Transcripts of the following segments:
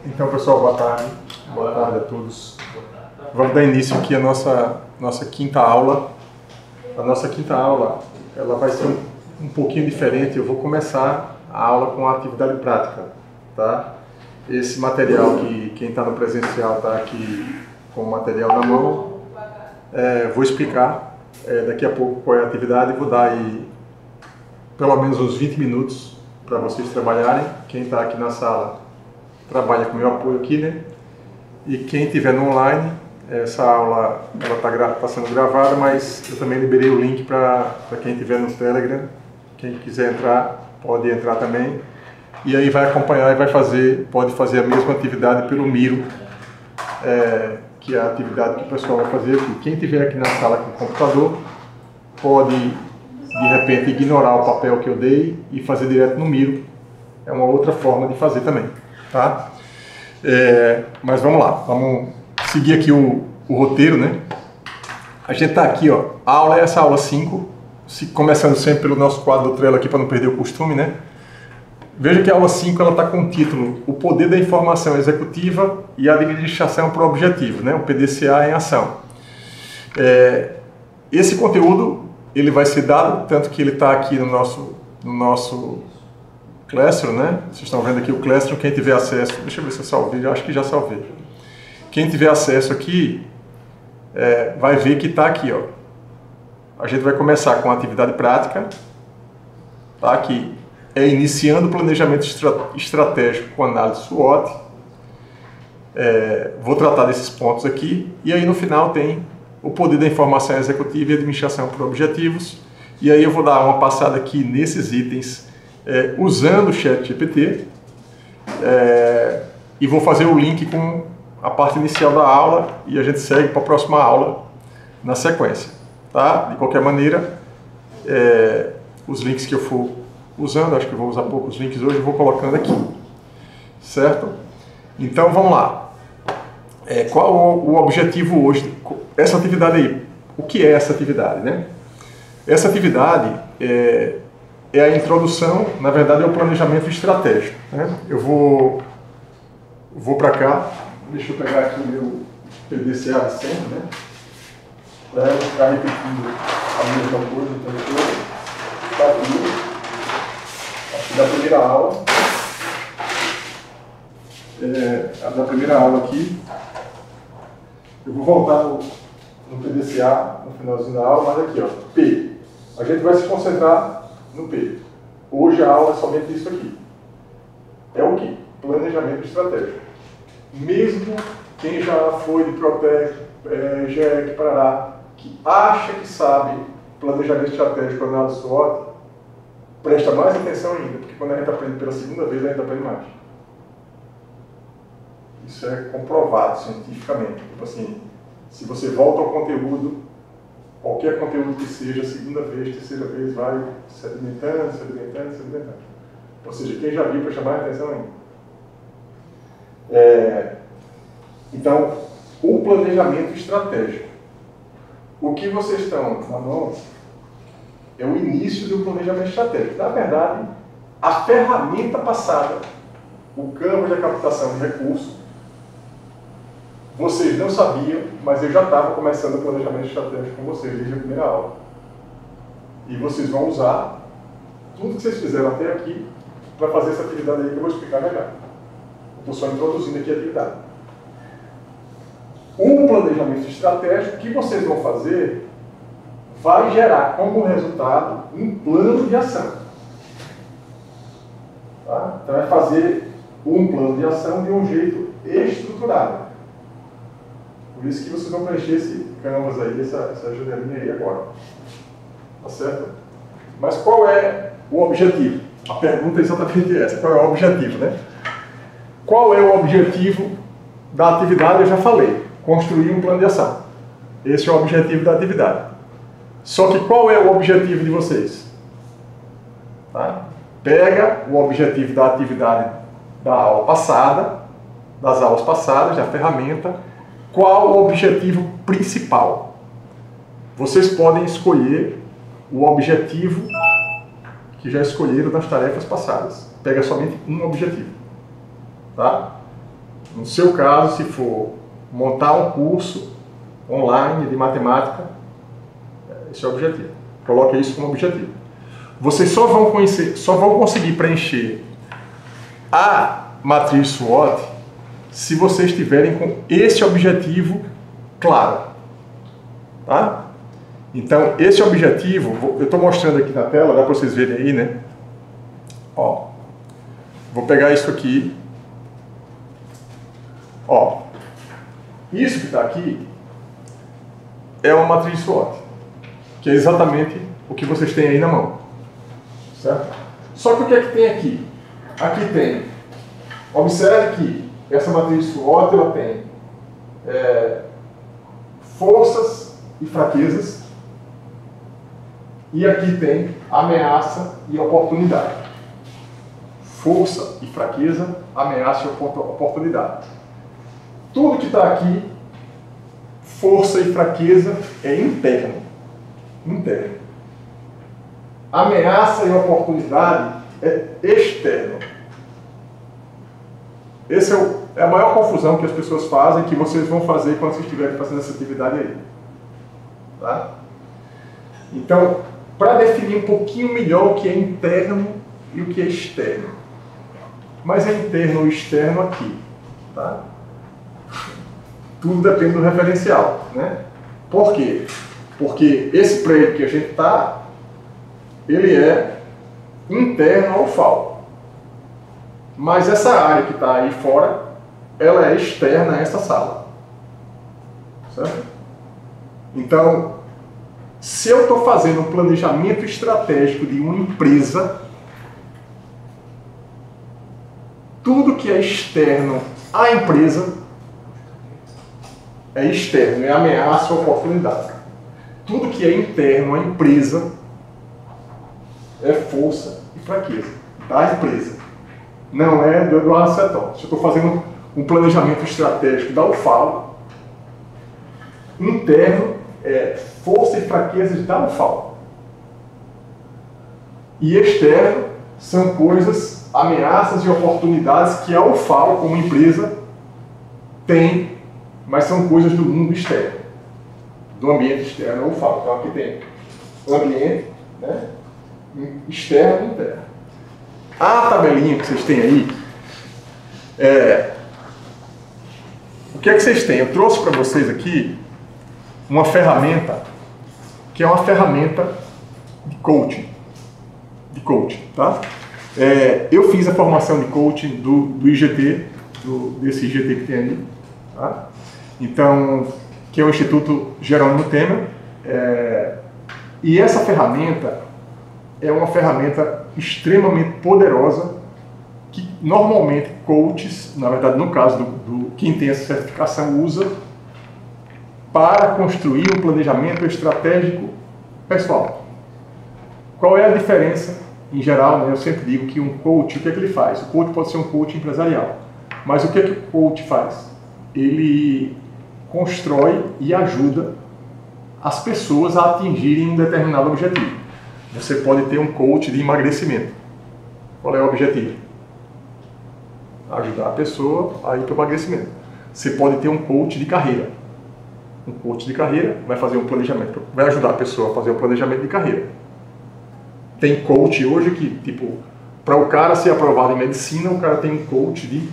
Então, pessoal, boa tarde. Boa tarde a todos. Vamos dar início aqui à nossa quinta aula. A nossa quinta aula, ela vai ser um pouquinho diferente. Eu vou começar a aula com a atividade prática, tá? Esse material que quem está no presencial está aqui com o material na mão. Vou explicar daqui a pouco qual é a atividade e vou dar aí pelo menos uns 20 minutos para vocês trabalharem. Quem está aqui na sala trabalha com meu apoio aqui, né? E quem estiver no online, essa aula está sendo gravada, mas eu também liberei o link para quem estiver no Telegram. Quem quiser entrar, pode entrar também. E aí vai acompanhar e pode fazer a mesma atividade pelo Miro, que é a atividade que o pessoal vai fazer aqui. Quem estiver aqui na sala com o computador, pode de repente ignorar o papel que eu dei e fazer direto no Miro. É uma outra forma de fazer também, tá? Mas vamos lá, vamos seguir aqui o roteiro, né? A gente tá aqui, ó, a aula é essa aula 5, começando sempre pelo nosso quadro do Trello aqui para não perder o costume, né? Veja que a aula 5 ela está com o título O Poder da Informação Executiva e a Administração por Objetivo, né? O PDCA em ação. Esse conteúdo ele vai ser dado, tanto que ele está aqui no nosso Classroom, né? Vocês estão vendo aqui o Classroom, quem tiver acesso, deixa eu ver se eu salvei, eu acho que já salvei. Quem tiver acesso aqui, vai ver que está aqui, ó. A gente vai começar com a atividade prática, tá? Aqui é iniciando o planejamento estratégico com análise SWOT. Vou tratar desses pontos aqui, e aí no final tem o poder da informação executiva e administração por objetivos, e aí eu vou dar uma passada aqui nesses itens, usando o ChatGPT, e vou fazer o link com a parte inicial da aula e a gente segue para a próxima aula na sequência, tá? De qualquer maneira, os links que eu for usando, acho que eu vou usar poucos links hoje, eu vou colocando aqui, certo? Então vamos lá. Qual o objetivo hoje? Essa atividade aí, o que é essa atividade, né? Essa atividade é a introdução, na verdade é o planejamento estratégico, né? Eu vou para cá, deixa eu pegar aqui o meu PDCA de sempre, né? Para eu ficar repetindo a mesma coisa o tempo todo. Está aqui, acho que da primeira aula. Da primeira aula aqui. Eu vou voltar no PDCA no finalzinho da aula, mas aqui, ó, P. A gente vai se concentrar no P. Hoje a aula é somente isso aqui. É o que? Planejamento estratégico. Mesmo quem já foi de Protec, GEC, Parará, que acha que sabe planejamento estratégico, análise SWOT, presta mais atenção ainda, porque quando a gente aprende pela segunda vez, a gente aprende mais. Isso é comprovado cientificamente. Tipo assim, se você volta ao conteúdo, qualquer conteúdo que seja, segunda vez, terceira vez, vai sedimentando. Ou seja, quem já viu presta mais atenção ainda. Então, o planejamento estratégico. O que vocês estão na mão é o início do planejamento estratégico. Na verdade, a ferramenta passada, o campo de captação de recursos, vocês não sabiam, mas eu já estava começando o planejamento estratégico com vocês desde a primeira aula. E vocês vão usar tudo que vocês fizeram até aqui para fazer essa atividade aí que eu vou explicar melhor. Estou só introduzindo aqui a atividade. Um planejamento estratégico que vocês vão fazer vai gerar como resultado um plano de ação. Tá? Então é fazer um plano de ação de um jeito estruturado. Por isso que vocês vão preencher esse canvas aí, essa janelinha aí agora. Tá certo? Mas qual é o objetivo? A pergunta é exatamente essa. Qual é o objetivo, né? Qual é o objetivo da atividade? Eu já falei. Construir um plano de ação. Esse é o objetivo da atividade. Só que qual é o objetivo de vocês? Tá? Pega o objetivo da atividade da aula passada, das aulas passadas, da ferramenta. Qual o objetivo principal? Vocês podem escolher o objetivo que já escolheram das tarefas passadas. Pega somente um objetivo. Tá? No seu caso, se for montar um curso online de matemática, esse é o objetivo. Coloque isso como objetivo. Vocês só vão conseguir preencher a matriz SWOT se vocês estiverem com esse objetivo claro. Tá? Então, esse objetivo, eu estou mostrando aqui na tela, dá para vocês verem aí, né? Ó, vou pegar isso aqui. Ó, isso que está aqui é uma matriz SWOT, que é exatamente o que vocês têm aí na mão, certo? Só que o que é que tem aqui? Aqui tem, observe que essa matriz SWOT ela tem forças e fraquezas, e aqui tem ameaça e oportunidade. Força e fraqueza, ameaça e oportunidade. Tudo que está aqui, força e fraqueza, é interno. Interno. Ameaça e oportunidade é externo. Essa é a maior confusão que as pessoas fazem, que vocês vão fazer quando vocês estiverem fazendo essa atividade aí. Tá? Então, para definir um pouquinho melhor o que é interno e o que é externo. Mas é interno ou externo aqui. Tá? Tudo depende do referencial, né? Por quê? Porque esse prédio que a gente está, ele é interno ao FAO. Mas essa área que está aí fora, ela é externa a essa sala. Certo? Então, se eu estou fazendo um planejamento estratégico de uma empresa, tudo que é externo à empresa é externo, é ameaça ou oportunidade. Tudo que é interno à empresa é força e fraqueza da empresa. Não é do Anaceton. Se eu estou fazendo um planejamento estratégico da UFAO, interno é força e fraquezas da UFAO. E externo são coisas, ameaças e oportunidades que a UFAO, como empresa, tem, mas são coisas do mundo externo, do ambiente externo a UFAO. Então aqui tem o ambiente, né, externo e interno. A tabelinha que vocês têm aí, o que é que vocês têm? Eu trouxe para vocês aqui uma ferramenta, que é uma ferramenta de coaching. Tá? Eu fiz a formação de coaching do IGT, desse IGT que tem ali. Tá? Então, que é o Instituto Jerônimo Temer. E essa ferramenta é uma ferramenta extremamente poderosa que normalmente coaches, na verdade no caso do quem tem essa certificação, usa para construir um planejamento estratégico pessoal. Qual é a diferença? Em geral, né, eu sempre digo que um coach, o que é que ele faz? O coach pode ser um coach empresarial, mas o que é que o coach faz? Ele constrói e ajuda as pessoas a atingirem um determinado objetivo. Você pode ter um coach de emagrecimento. Qual é o objetivo? Ajudar a pessoa a ir para o emagrecimento. Você pode ter um coach de carreira. Um coach de carreira vai fazer um planejamento, vai ajudar a pessoa a fazer um planejamento de carreira. Tem coach hoje que, tipo, para o cara ser aprovado em medicina, o cara tem um coach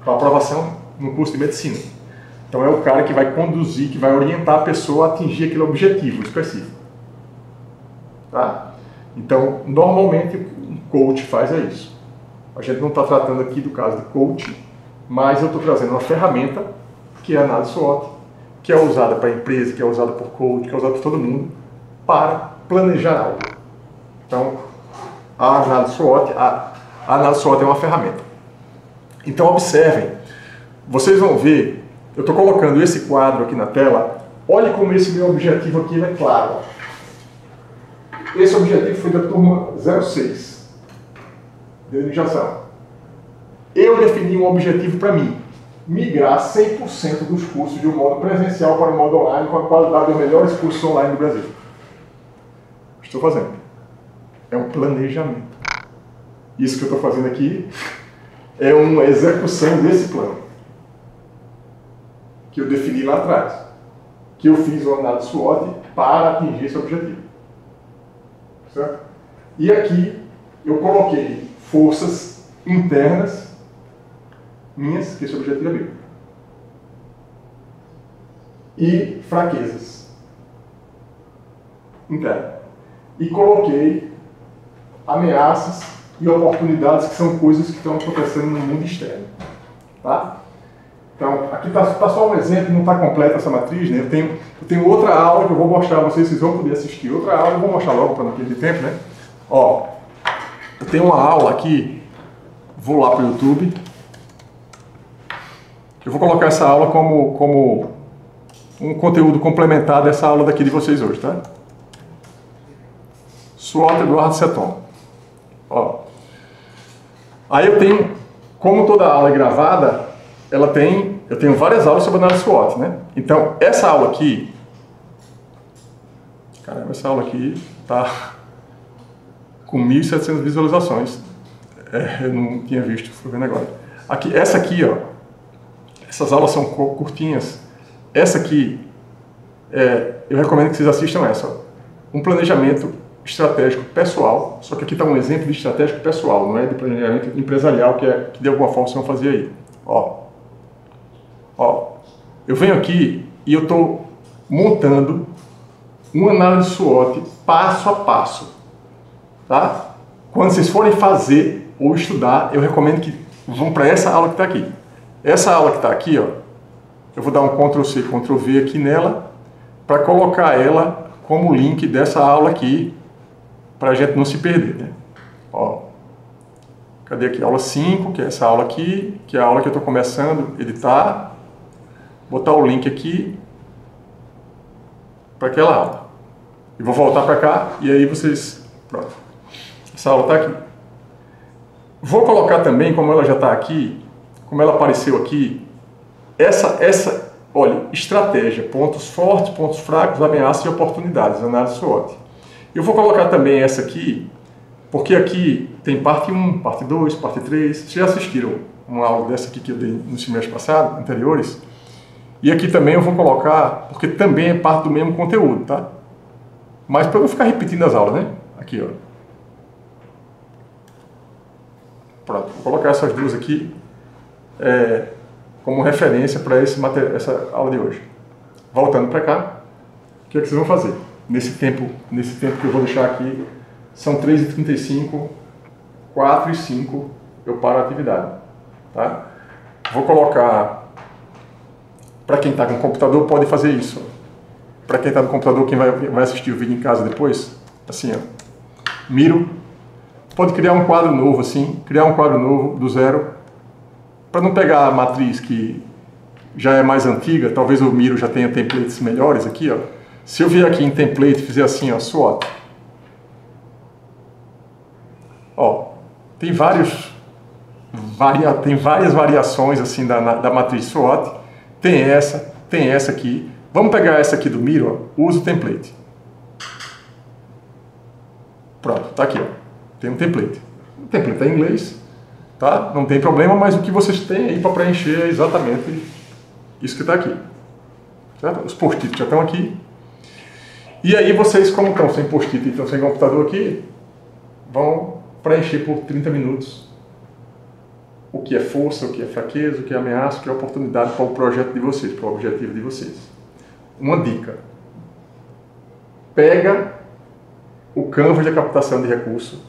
para aprovação no curso de medicina. Então é o cara que vai conduzir, que vai orientar a pessoa a atingir aquele objetivo específico. Tá? Então, normalmente, um coach faz isso. A gente não está tratando aqui do caso de coaching, mas eu estou trazendo uma ferramenta, que é a análise SWOT, que é usada para a empresa, que é usada por coach, que é usada por todo mundo, para planejar algo. Então, a análise SWOT é uma ferramenta. Então, observem, vocês vão ver, eu estou colocando esse quadro aqui na tela, olhe como esse meu objetivo aqui é claro. Esse objetivo foi da turma 06, de iniciação. Eu defini um objetivo para mim, migrar 100% dos cursos de um modo presencial para o modo online com a qualidade dos melhores cursos online do Brasil. Estou fazendo. É um planejamento. Isso que eu estou fazendo aqui é uma execução desse plano. que eu defini lá atrás, que eu fiz uma análise SWOT para atingir esse objetivo. Certo? E aqui eu coloquei forças internas minhas, que esse objetivo é meu, e fraquezas internas. E coloquei ameaças e oportunidades, que são coisas que estão acontecendo no mundo externo. Tá? Então, aqui está só um exemplo, não está completa essa matriz, né? Eu tenho outra aula que eu vou mostrar a vocês, vocês vão poder assistir outra aula, eu vou mostrar logo para não perder tempo, né? Ó, eu tenho uma aula aqui, vou lá para o YouTube, eu vou colocar essa aula como um conteúdo complementar dessa aula daqui de vocês hoje, tá? SWOT Eduardo Seton. Ó. Aí eu tenho, como toda aula é gravada, eu tenho várias aulas sobre análise SWOT, né? Então, essa aula aqui, caramba, essa aula aqui tá com 1.700 visualizações. Eu não tinha visto, estou vendo agora. Essa aqui, ó, essas aulas são curtinhas. Essa aqui, eu recomendo que vocês assistam essa, ó. Um planejamento estratégico pessoal, só que aqui está um exemplo de estratégico pessoal, não é de planejamento empresarial que de alguma forma vocês vão fazer aí. Ó, eu venho aqui e eu estou montando uma análise SWOT passo a passo, tá? Quando vocês forem fazer ou estudar, eu recomendo que vão para essa aula que está aqui. Essa aula que está aqui, ó, eu vou dar um Ctrl+C, Ctrl+V aqui nela, para colocar ela como link dessa aula aqui, para a gente não se perder, né? Ó, cadê aqui? Aula 5, que é essa aula aqui, que é a aula que eu estou começando a editar. Botar o link aqui para aquela aula. E vou voltar para cá e aí vocês... Pronto. Essa aula está aqui. Vou colocar também, como ela já está aqui, como ela apareceu aqui, olha, estratégia, pontos fortes, pontos fracos, ameaças e oportunidades, análise SWOT. Eu vou colocar também essa aqui, porque aqui tem parte 1, parte 2, parte 3. Vocês já assistiram uma aula dessa aqui que eu dei no semestre passado, anteriores? E aqui também eu vou colocar, porque também é parte do mesmo conteúdo, tá? Mas para não ficar repetindo as aulas, né? Aqui, ó. Pronto, vou colocar essas duas aqui como referência para essa aula de hoje. Voltando para cá, o que é que vocês vão fazer? Nesse tempo que eu vou deixar aqui, são 3h35, 4h05, eu paro a atividade, tá? Vou colocar, para quem está com computador pode fazer isso. Para quem está no computador, quem vai assistir o vídeo em casa depois, assim, ó, Miro, pode criar um quadro novo assim, criar um quadro novo do zero, para não pegar a matriz que já é mais antiga, talvez o Miro já tenha templates melhores aqui, ó. Se eu vier aqui em template e fizer assim, ó, SWOT, ó, tem várias variações assim da matriz SWOT, tem essa aqui. Vamos pegar essa aqui do Miro, ó, usa o template. Pronto, tá aqui, ó. Tem um template. O template é em inglês, tá? Não tem problema, mas o que vocês têm aí para preencher é exatamente isso que está aqui. Certo? Os post-its já estão aqui. E aí vocês, como estão sem post-it e estão sem computador aqui, vão preencher por 30 minutos o que é força, o que é fraqueza, o que é ameaça, o que é oportunidade para o projeto de vocês, para o objetivo de vocês. Uma dica. Pega o Canvas de captação de recurso,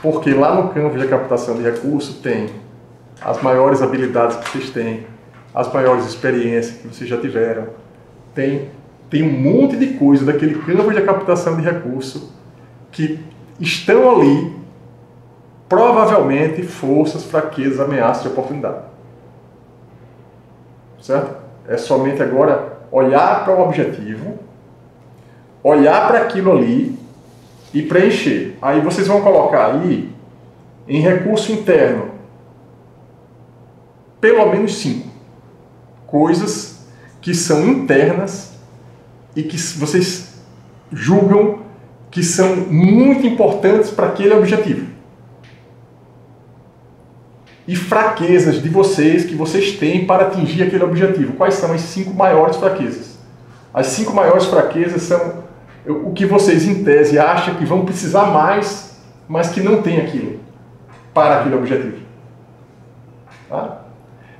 porque lá no Canvas de captação de recurso tem as maiores habilidades que vocês têm, as maiores experiências que vocês já tiveram, tem um monte de coisa daquele Canvas de captação de recurso que estão ali, provavelmente forças, fraquezas, ameaças e oportunidade. Certo? É somente agora olhar para o objetivo, olhar para aquilo ali e preencher. Aí vocês vão colocar aí, em recurso interno, pelo menos 5 coisas que são internas e que vocês julgam que são muito importantes para aquele objetivo. e fraquezas de vocês que vocês têm para atingir aquele objetivo. Quais são as 5 maiores fraquezas? As 5 maiores fraquezas são o que vocês, em tese, acham que vão precisar mais, mas que não tem aquilo para aquele objetivo. Tá?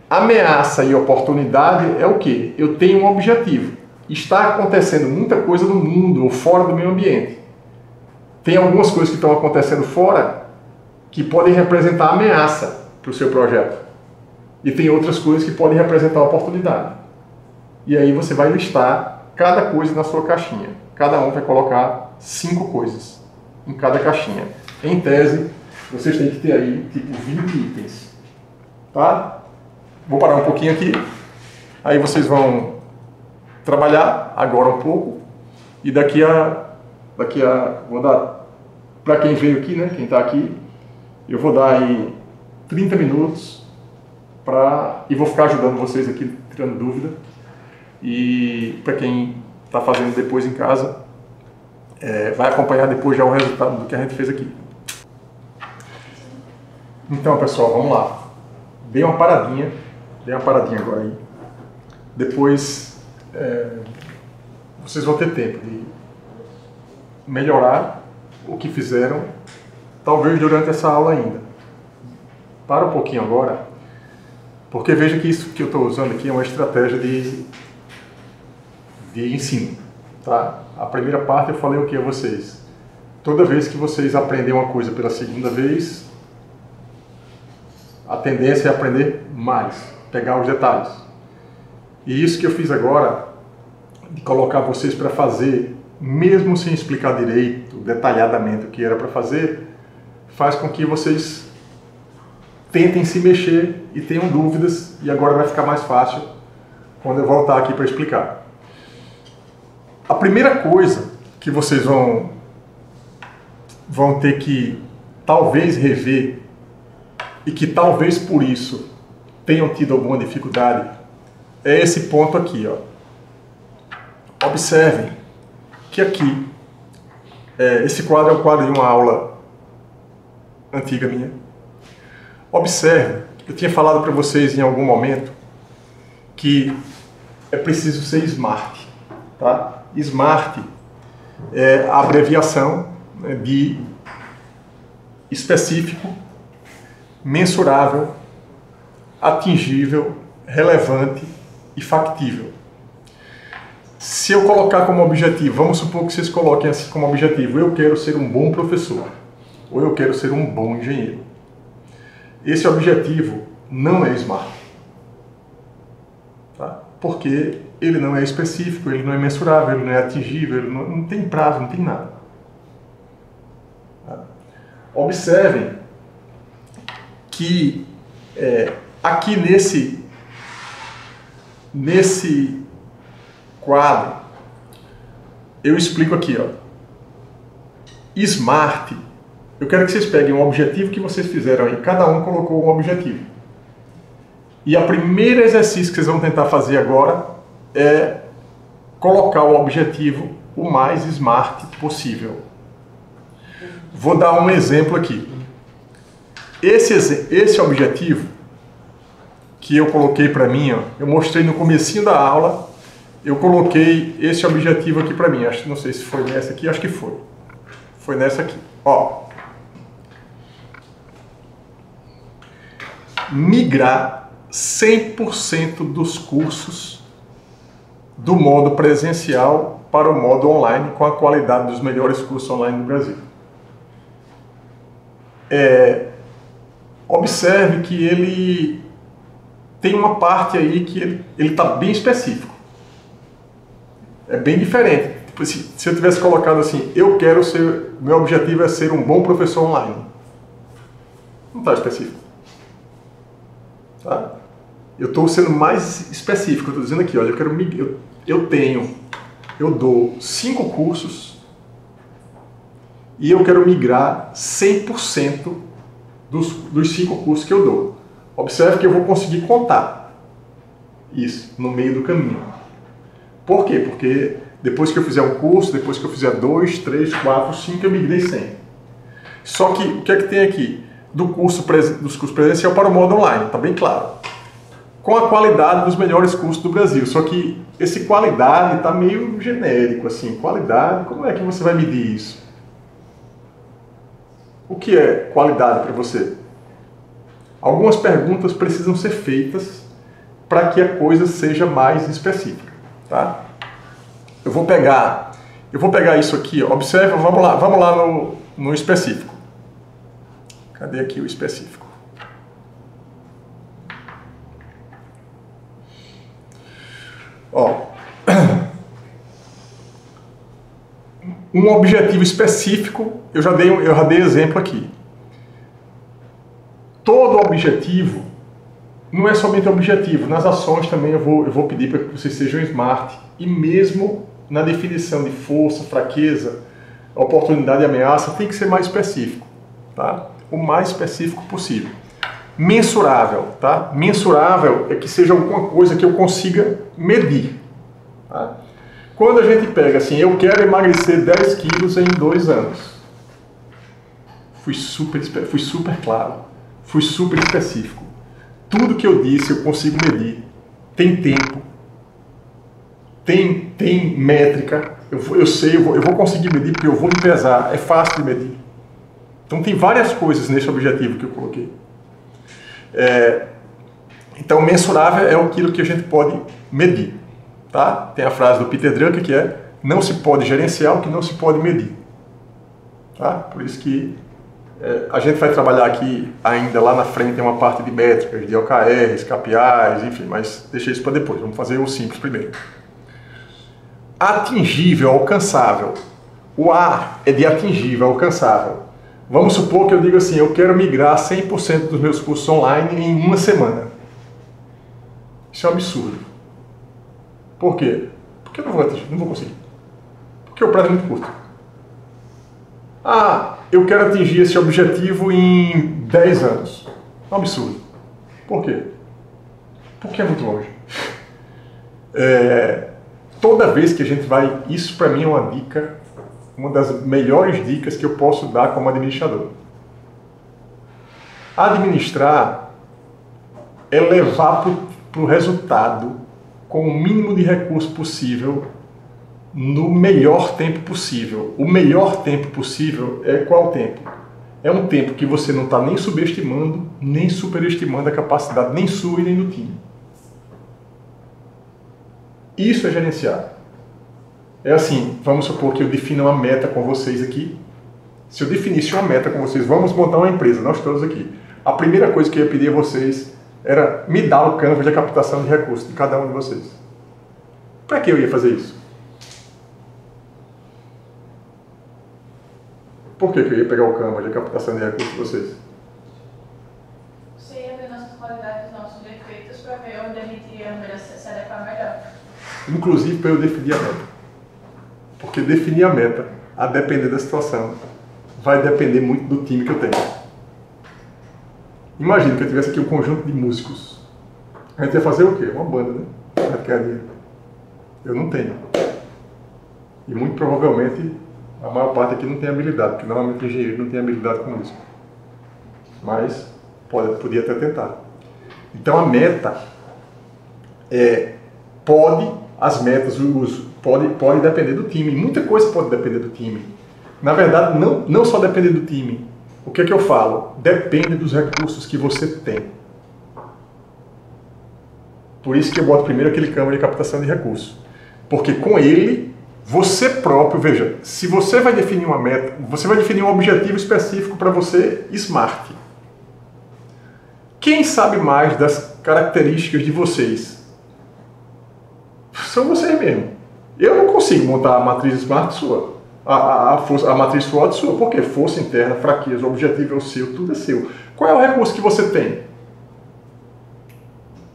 Ameaça e oportunidade é o quê? Eu tenho um objetivo. Está acontecendo muita coisa no mundo ou fora do meu ambiente. Tem algumas coisas que estão acontecendo fora que podem representar ameaça para o seu projeto. E tem outras coisas que podem representar oportunidade. E aí você vai listar cada coisa na sua caixinha. Cada um vai colocar 5 coisas em cada caixinha. Em tese, vocês têm que ter aí tipo 20 itens. Tá? Vou parar um pouquinho aqui. Aí vocês vão trabalhar agora um pouco. E daqui a vou dar, para quem veio aqui, né, quem está aqui, eu vou dar aí 30 minutos e vou ficar ajudando vocês aqui, tirando dúvida. E para quem está fazendo depois em casa, vai acompanhar depois já o resultado do que a gente fez aqui. Então, pessoal, vamos lá. Dê uma paradinha agora aí. Depois vocês vão ter tempo de melhorar o que fizeram, talvez durante essa aula ainda. Para um pouquinho agora, porque veja que isso que eu estou usando aqui é uma estratégia de ensino. Tá? A primeira parte eu falei o que a vocês? Toda vez que vocês aprendem uma coisa pela segunda vez, a tendência é aprender mais, pegar os detalhes. E isso que eu fiz agora, de colocar vocês para fazer, mesmo sem explicar direito, detalhadamente o que era para fazer, faz com que vocês tentem se mexer e tenham dúvidas, e agora vai ficar mais fácil quando eu voltar aqui para explicar. A primeira coisa que vocês vão ter que talvez rever, e que talvez por isso tenham tido alguma dificuldade, é esse ponto aqui, ó. Observem que aqui, esse quadro é um quadro de uma aula antiga minha. Observe, eu tinha falado para vocês em algum momento que é preciso ser SMART. Tá? SMART é a abreviação de específico, mensurável, atingível, relevante e factível. Se eu colocar como objetivo, vamos supor que vocês coloquem assim como objetivo, eu quero ser um bom professor, ou eu quero ser um bom engenheiro. Esse objetivo não é SMART. Tá? Porque ele não é específico, ele não é mensurável, ele não é atingível, ele não tem prazo, não tem nada. Tá? Observem que aqui nesse quadro, eu explico aqui, ó. SMART, eu quero que vocês peguem um objetivo que vocês fizeram aí, cada um colocou um objetivo. E o primeiro exercício que vocês vão tentar fazer agora é colocar o objetivo o mais SMART possível. Vou dar um exemplo aqui. Esse objetivo que eu coloquei para mim, ó, eu mostrei no comecinho da aula, eu coloquei esse objetivo aqui para mim. Não sei se foi nessa aqui, acho que foi. Foi nessa aqui. Ó. Migrar 100% dos cursos do modo presencial para o modo online com a qualidade dos melhores cursos online do Brasil. Observe que ele tem uma parte aí que ele está bem específico. É bem diferente. Tipo, se eu tivesse colocado assim, meu objetivo é ser um bom professor online. Não está específico. Tá? Eu estou sendo mais específico. Eu estou dizendo aqui, olha, eu dou 5 cursos e eu quero migrar 100% dos 5 cursos que eu dou. Observe que eu vou conseguir contar isso no meio do caminho. Por quê? Porque depois que eu fizer um curso, depois que eu fizer 2, 3, 4, 5, eu migrei 100. Só que o que é que tem aqui? dos cursos presencial para o modo online, está bem claro. Com a qualidade dos melhores cursos do Brasil. Só que esse qualidade está meio genérico, assim. Qualidade, como é que você vai medir isso? O que é qualidade para você? Algumas perguntas precisam ser feitas para que a coisa seja mais específica, tá? Eu vou pegar isso aqui, ó. Observa, vamos lá no específico. Cadê aqui o específico? Ó, um objetivo específico, eu já dei exemplo aqui. Todo objetivo não é somente objetivo, nas ações também eu vou pedir para que vocês sejam smart, e mesmo na definição de força, fraqueza, oportunidade e ameaça, tem que ser mais específico, tá? O mais específico possível. Mensurável, tá? Mensurável é que seja alguma coisa que eu consiga medir, tá? Quando a gente pega assim, eu quero emagrecer 10 quilos em 2 anos. Fui super claro, fui super específico. Tudo que eu disse eu consigo medir. Tem tempo, tem métrica, eu sei, eu vou conseguir medir porque eu vou me pesar, é fácil de medir. Então tem várias coisas nesse objetivo que eu coloquei. Então, mensurável é aquilo que a gente pode medir, tá? Tem a frase do Peter Drucker que é: não se pode gerenciar o que não se pode medir, tá? Por isso que a gente vai trabalhar aqui ainda lá na frente, tem uma parte de métricas, de OKRs, KPIs, enfim, mas deixa isso para depois, vamos fazer o simples primeiro. Atingível, alcançável. O A é de atingível, alcançável. Vamos supor que eu digo assim, eu quero migrar 100% dos meus cursos online em 1 semana. Isso é um absurdo. Por quê? Porque eu não vou atingir, não vou conseguir. Porque o prazo é muito curto. Ah, eu quero atingir esse objetivo em 10 anos. É um absurdo. Por quê? Porque é muito longe. Toda vez que a gente vai... Isso para mim é uma dica, uma das melhores dicas que eu posso dar como administrador. Administrar é levar para o resultado com o mínimo de recurso possível no melhor tempo possível. O melhor tempo possível é qual tempo? É um tempo que você não está nem subestimando, nem superestimando a capacidade, nem sua e nem do time. Isso é gerenciar. É assim, vamos supor que eu defina uma meta com vocês aqui. Se eu definisse uma meta com vocês, vamos montar uma empresa, nós todos aqui. A primeira coisa que eu ia pedir a vocês era me dar o canvas de captação de recursos de cada um de vocês. Para que eu ia fazer isso? Por que eu ia pegar o canvas de captação de recursos de vocês? Você ia ver nossas qualidades, nossos defeitos, para ver onde a gente ia se adequar melhor. Inclusive para eu definir a meta. Porque definir a meta, a depender da situação, vai depender muito do time que eu tenho. Imagina que eu tivesse aqui um conjunto de músicos. A gente ia fazer o quê? Uma banda, né? Eu não tenho. E muito provavelmente a maior parte aqui não tem habilidade, porque normalmente o engenheiro não tem habilidade com música. Mas podia até tentar. Então a meta as metas, pode depender do time. Muita coisa pode depender do time. Na verdade, não só depender do time. O que é que eu falo? Depende dos recursos que você tem. Por isso que eu boto primeiro aquele câmara de captação de recursos. Porque com ele, você próprio, veja, se você vai definir uma meta, você vai definir um objetivo específico para você, smart. Quem sabe mais das características de vocês? São vocês mesmo. Eu não consigo montar a matriz smart sua. A matriz SWOT sua. Por quê? Força interna, fraqueza, o objetivo é o seu, tudo é seu. Qual é o recurso que você tem?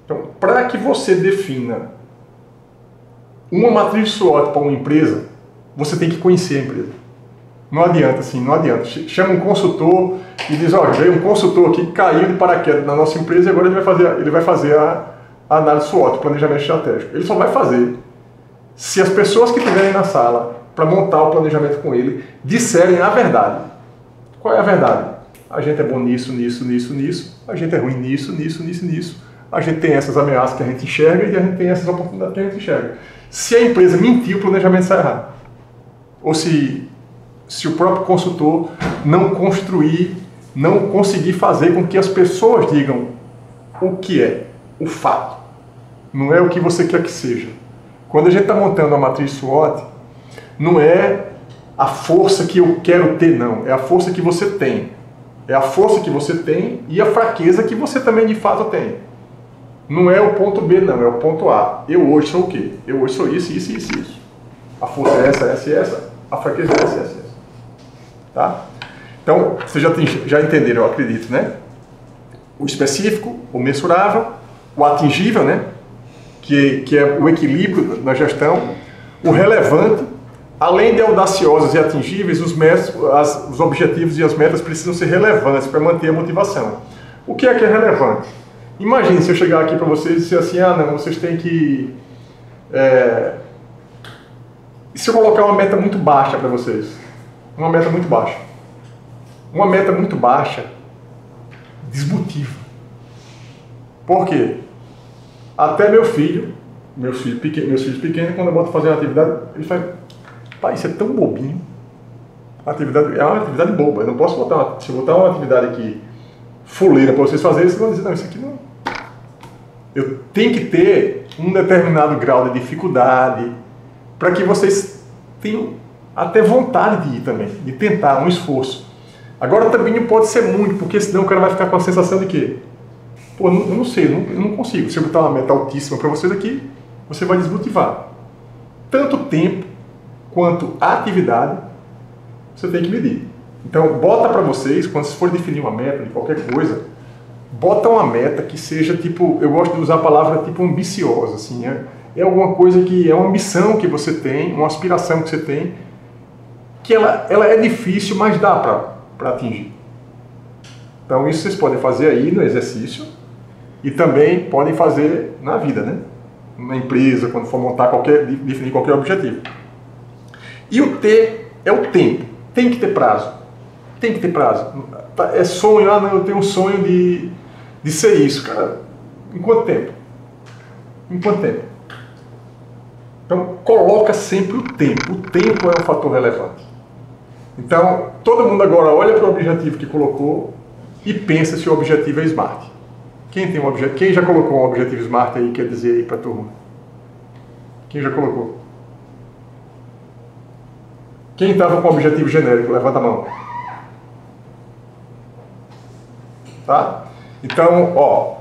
Então, para que você defina uma matriz SWOT para uma empresa, você tem que conhecer a empresa. Não adianta assim, não adianta. Chama um consultor e diz, olha, veio um consultor aqui que caiu de paraquedas na nossa empresa e agora ele vai fazer a análise SWOT, planejamento estratégico. Ele só vai fazer se as pessoas que estiverem na sala para montar o planejamento com ele disserem a verdade. Qual é a verdade? a gente é bom nisso, nisso, nisso, nisso, a gente é ruim nisso, nisso, nisso, nisso, a gente tem essas ameaças que a gente enxerga e a gente tem essas oportunidades que a gente enxerga. Se a empresa mentir, o planejamento sai errado. Ou se o próprio consultor não construir, não conseguir fazer com que as pessoas digam o que é, o fato. Não é o que você quer que seja. Quando a gente está montando a matriz SWOT, não é a força que eu quero ter, não. É a força que você tem. É a força que você tem e a fraqueza que você também de fato tem. Não é o ponto B, não. É o ponto A. Eu hoje sou o quê? Eu hoje sou isso, isso, isso, isso. A força é essa, essa e essa. A fraqueza é essa, essa, essa. Tá? Então, vocês já entenderam, eu acredito, né? O específico, o mensurável, o atingível, né? Que é o equilíbrio na gestão, o relevante, além de audaciosos e atingíveis, os objetivos e as metas precisam ser relevantes para manter a motivação. O que é relevante? Imagine se eu chegar aqui para vocês e dizer assim, ah não, vocês têm que... E se eu colocar uma meta muito baixa para vocês? Uma meta muito baixa. Uma meta muito baixa desmotiva. Por quê? Até meus filhos pequenos, quando eu boto fazer uma atividade, eles falam, pai, isso é tão bobinho. A atividade é uma atividade boba. Eu não posso botar se eu botar uma atividade aqui fuleira para vocês fazerem, vocês vão dizer, não, isso aqui não. Eu tenho que ter um determinado grau de dificuldade para que vocês tenham até vontade de ir também, de tentar, um esforço. Agora também não pode ser muito, porque senão o cara vai ficar com a sensação de que, pô, eu não sei, eu não consigo. Se eu botar uma meta altíssima para vocês aqui, você vai desmotivar. Tanto tempo quanto a atividade, você tem que medir. Então, bota para vocês, quando vocês forem definir uma meta de qualquer coisa, bota uma meta que seja tipo, eu gosto de usar a palavra tipo ambiciosa, assim, é alguma coisa que é uma ambição que você tem, uma aspiração que você tem, que ela é difícil, mas dá para atingir. Então, isso vocês podem fazer aí no exercício e também podem fazer na vida, né? Na empresa, quando for montar definir qualquer objetivo. E o T é o tempo. Tem que ter prazo. Tem que ter prazo. É sonho, ah não, eu tenho um sonho de ser isso, cara. Em quanto tempo? Em quanto tempo? Então, coloca sempre o tempo. O tempo é um fator relevante. Então, todo mundo agora olha para o objetivo que colocou e pensa se o objetivo é SMART. Quem já colocou um objetivo SMART aí, quer dizer aí para a turma? Quem já colocou? Quem estava com objetivo genérico? Levanta a mão. Tá? Então, ó,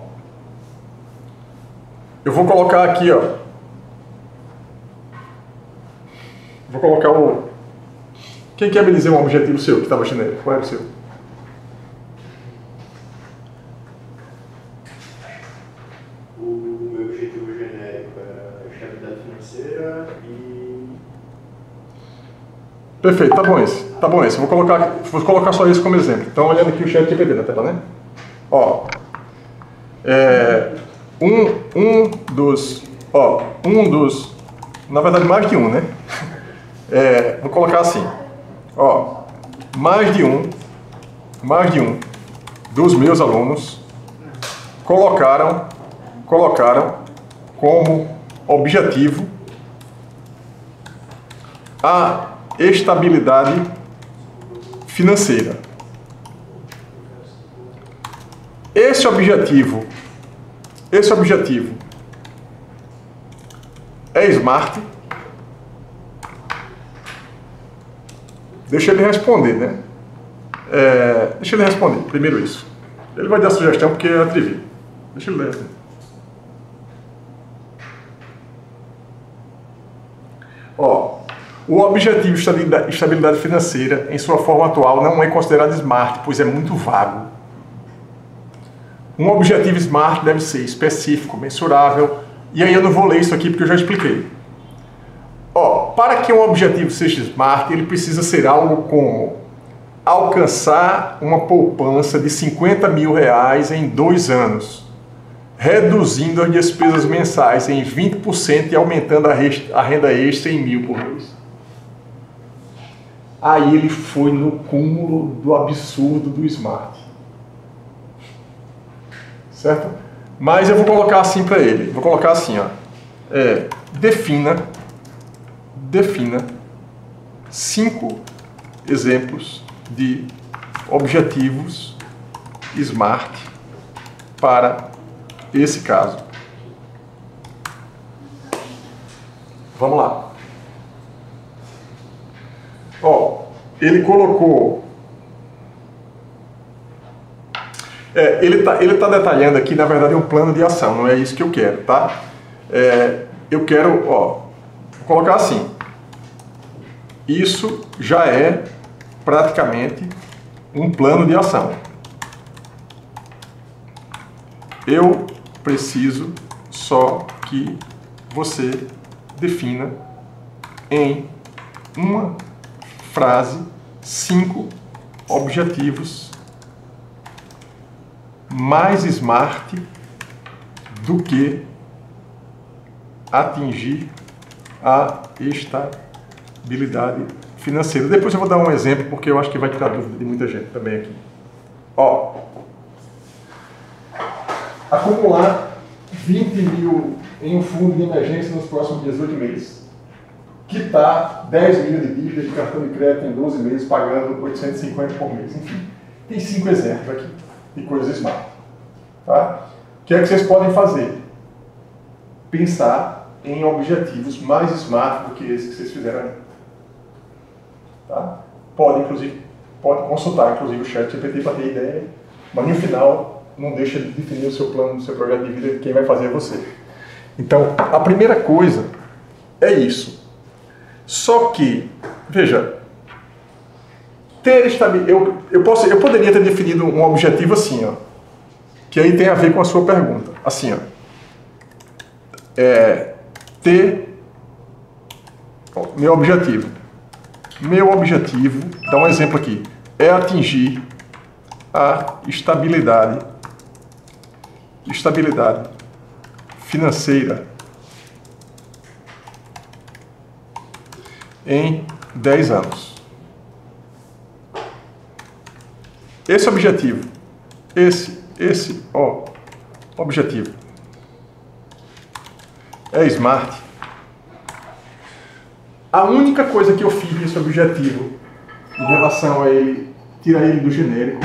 eu vou colocar aqui, ó. Vou colocar o... Quem quer me dizer um objetivo seu que estava genérico? Qual era o seu? O meu objetivo genérico era estabilidade financeira e... Perfeito, tá bom esse. Tá bom esse. Vou colocar só isso como exemplo. Então, olhando aqui o ChatGPT na tela, né? Ó, na verdade mais de um, né? Vou colocar assim, ó, mais de um dos meus alunos colocaram como objetivo a estabilidade financeira. Esse objetivo é SMART? Deixa ele responder, né? Deixa ele responder, primeiro isso. Ele vai dar sugestão porque é atrevido. Deixa ele ler. Ó, o objetivo estabilidade financeira, em sua forma atual, não é considerado SMART, pois é muito vago. Um objetivo SMART deve ser específico, mensurável, e aí eu não vou ler isso aqui porque eu já expliquei. Ó, para que um objetivo seja SMART, ele precisa ser algo como alcançar uma poupança de R$50 mil em 2 anos, reduzindo as despesas mensais em 20% e aumentando a renda extra em 1.000 por mês. Aí ele foi no cúmulo do absurdo do Smart. Certo? Mas eu vou colocar assim para ele. Vou colocar assim, ó. Defina 5 exemplos de objetivos Smart para esse caso. Vamos lá. Ó, ele colocou... ele tá detalhando aqui, na verdade, um plano de ação, não é isso que eu quero, tá? Eu quero, vou colocar assim. Isso já é praticamente um plano de ação. Eu preciso só que você defina em uma frase 5 objetivos mais smart do que atingir a estabilidade financeira. Depois eu vou dar um exemplo, porque eu acho que vai tirar dúvida de muita gente também aqui. Ó, acumular 20 mil em um fundo de emergência nos próximos 18 meses. Quitar 10 mil de dívida de cartão de crédito em 12 meses, pagando 850 por mês. Enfim, tem 5 exemplos aqui de coisas smart. Tá? O que é que vocês podem fazer? Pensar em objetivos mais smart do que esse que vocês fizeram aí. Tá? Pode consultar, inclusive, o ChatGPT para ter ideia, mas no final, não deixa de definir o seu plano, o seu projeto de vida, quem vai fazer é você. Então, a primeira coisa é isso. Só que, veja, eu poderia ter definido um objetivo assim, ó, que aí tem a ver com a sua pergunta. Assim, ó, meu objetivo, dá um exemplo aqui, é atingir a estabilidade financeira em 10 anos. Esse objetivo, objetivo é smart. A única coisa que eu fiz nesse objetivo em relação a ele, tirar ele do genérico,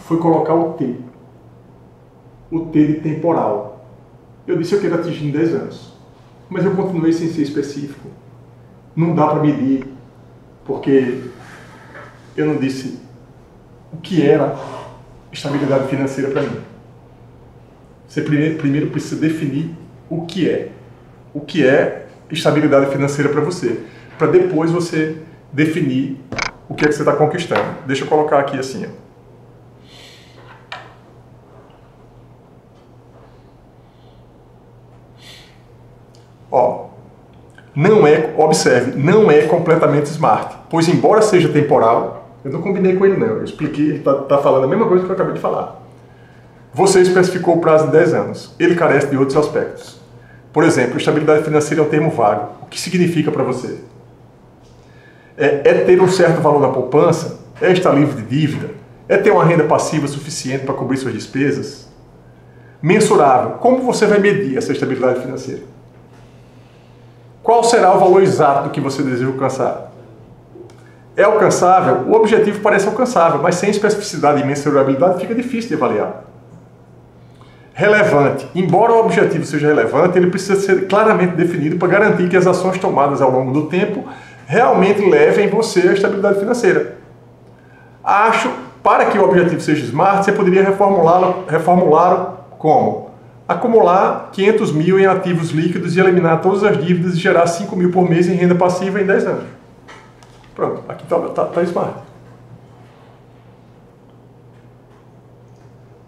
foi colocar o T. O T de temporal. Eu disse que eu quero atingir em 10 anos. Mas eu continuei sem ser específico. Não dá para medir, porque eu não disse o que era estabilidade financeira para mim. Você primeiro precisa definir o que é estabilidade financeira para você, para depois você definir o que é que você está conquistando. Deixa eu colocar aqui assim, ó. Observe, não é completamente smart, pois embora seja temporal, eu não combinei com ele não, eu expliquei, ele está falando a mesma coisa que eu acabei de falar. Você especificou o prazo de 10 anos, ele carece de outros aspectos. Por exemplo, estabilidade financeira é um termo vago. O que significa para você? É ter um certo valor na poupança? É estar livre de dívida? É ter uma renda passiva suficiente para cobrir suas despesas? Mensurável. Como você vai medir essa estabilidade financeira? Qual será o valor exato do que você deseja alcançar? É alcançável? O objetivo parece alcançável, mas sem especificidade e mensurabilidade fica difícil de avaliar. Relevante. Embora o objetivo seja relevante, ele precisa ser claramente definido para garantir que as ações tomadas ao longo do tempo realmente levem você à estabilidade financeira. Para que o objetivo seja smart, você poderia reformulá-lo como? Acumular 500 mil em ativos líquidos e eliminar todas as dívidas e gerar 5 mil por mês em renda passiva em 10 anos. Pronto, aqui tá smart.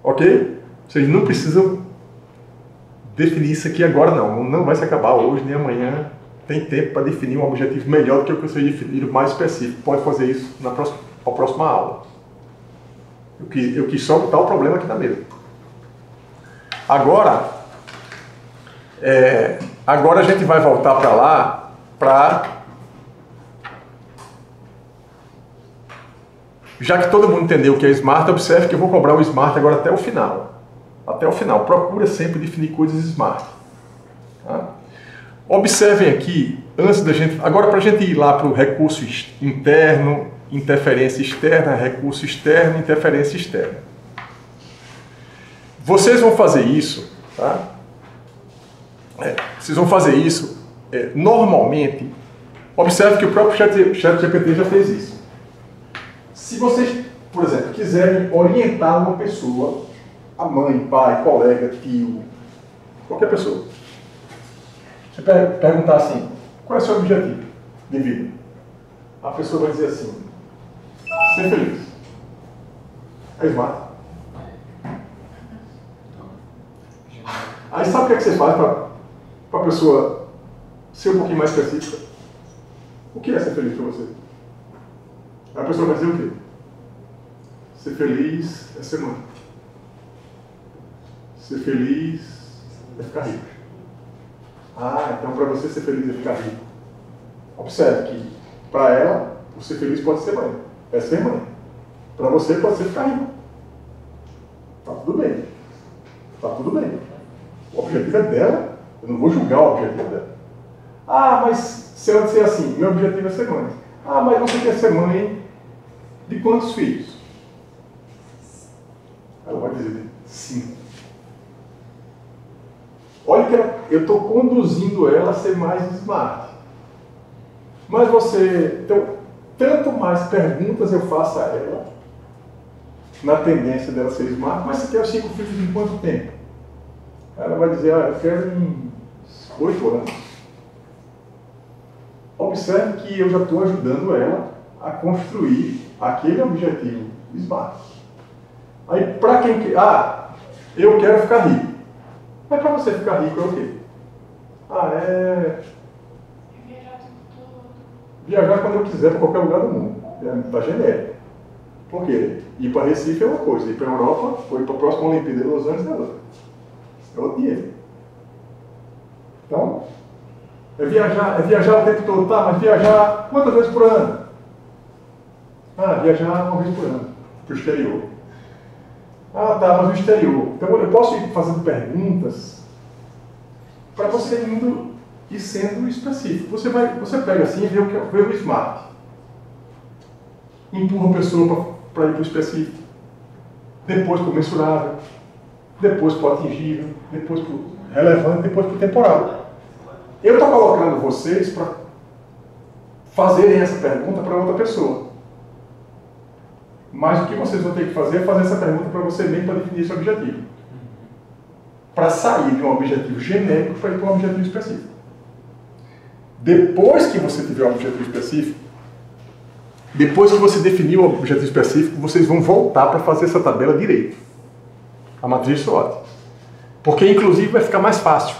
Ok? Vocês não precisam definir isso aqui agora não. Não vai se acabar hoje nem amanhã. Tem tempo para definir um objetivo melhor do que o que vocês definiram, mais específico. Pode fazer isso na próxima aula. Eu quis só botar o problema aqui na mesa. Agora a gente vai voltar para lá para Já que todo mundo entendeu o que é Smart, observe que eu vou cobrar o Smart agora até o final. Até o final. Procura sempre definir coisas Smart. Tá? Observem aqui, antes da gente... Agora, para a gente ir lá para o recurso interno, interferência externa, recurso externo, interferência externa. Vocês vão fazer isso, tá? Vocês vão fazer isso normalmente. Observe que o próprio ChatGPT já fez isso. Se vocês, por exemplo, quiserem orientar uma pessoa, a mãe, pai, colega, tio, qualquer pessoa, você perguntar assim, qual é o seu objetivo de vida? A pessoa vai dizer assim, ser feliz. É Smart. Aí sabe o que, é que você faz para a pessoa ser um pouquinho mais específica? O que é ser feliz para você? A pessoa vai dizer o quê? Ser feliz é ser mãe. Ser feliz é ficar rico. Ah, então para você ser feliz é ficar rico. Observe que para ela, o ser feliz pode ser mãe. É ser mãe. Para você pode ser ficar rico. Tá tudo bem. Tá tudo bem. O objetivo é dela. Eu não vou julgar o objetivo dela. Ah, mas se ela disser assim, meu objetivo é ser mãe. Ah, mas você quer ser mãe de quantos filhos? Ela vai dizer 5. Olha que eu estou conduzindo ela a ser mais smart. Mas você... Então, tanto mais perguntas eu faço a ela, na tendência dela ser smart, mas você quer os 5 filhos em quanto tempo? Ela vai dizer, eu quero em 8 anos. Observe que eu já estou ajudando ela a construir aquele objetivo smart. Aí, para quem quer... Ah, eu quero ficar rico. Mas para você ficar rico é o quê? Ah, Viajar o tempo todo. Viajar quando eu quiser para qualquer lugar do mundo. Está genérico. Por quê? Ir para Recife é uma coisa, ir para a Europa, ou ir para a próxima Olimpíada de Los Angeles é outra. É outro dinheiro. Então, é viajar o tempo todo, tá? Mas viajar quantas vezes por ano? Ah, viajar uma vez por ano, para o exterior. Ah, tá, mas no exterior. Então eu posso ir fazendo perguntas para você indo e sendo específico. Você pega assim e vê o Smart. Empurra a pessoa para ir para o específico. Depois para o mensurável. Depois para o atingível. Depois para o relevante. Depois para o temporal. Eu estou colocando vocês para fazerem essa pergunta para outra pessoa. Mas o que vocês vão ter que fazer é fazer essa pergunta para você mesmo para definir esse objetivo. Para sair de um objetivo genérico para ir para um objetivo específico. Depois que você tiver um objetivo específico, depois que você definir o objetivo específico, vocês vão voltar para fazer essa tabela direito. A matriz SWOT. Porque, inclusive, vai ficar mais fácil.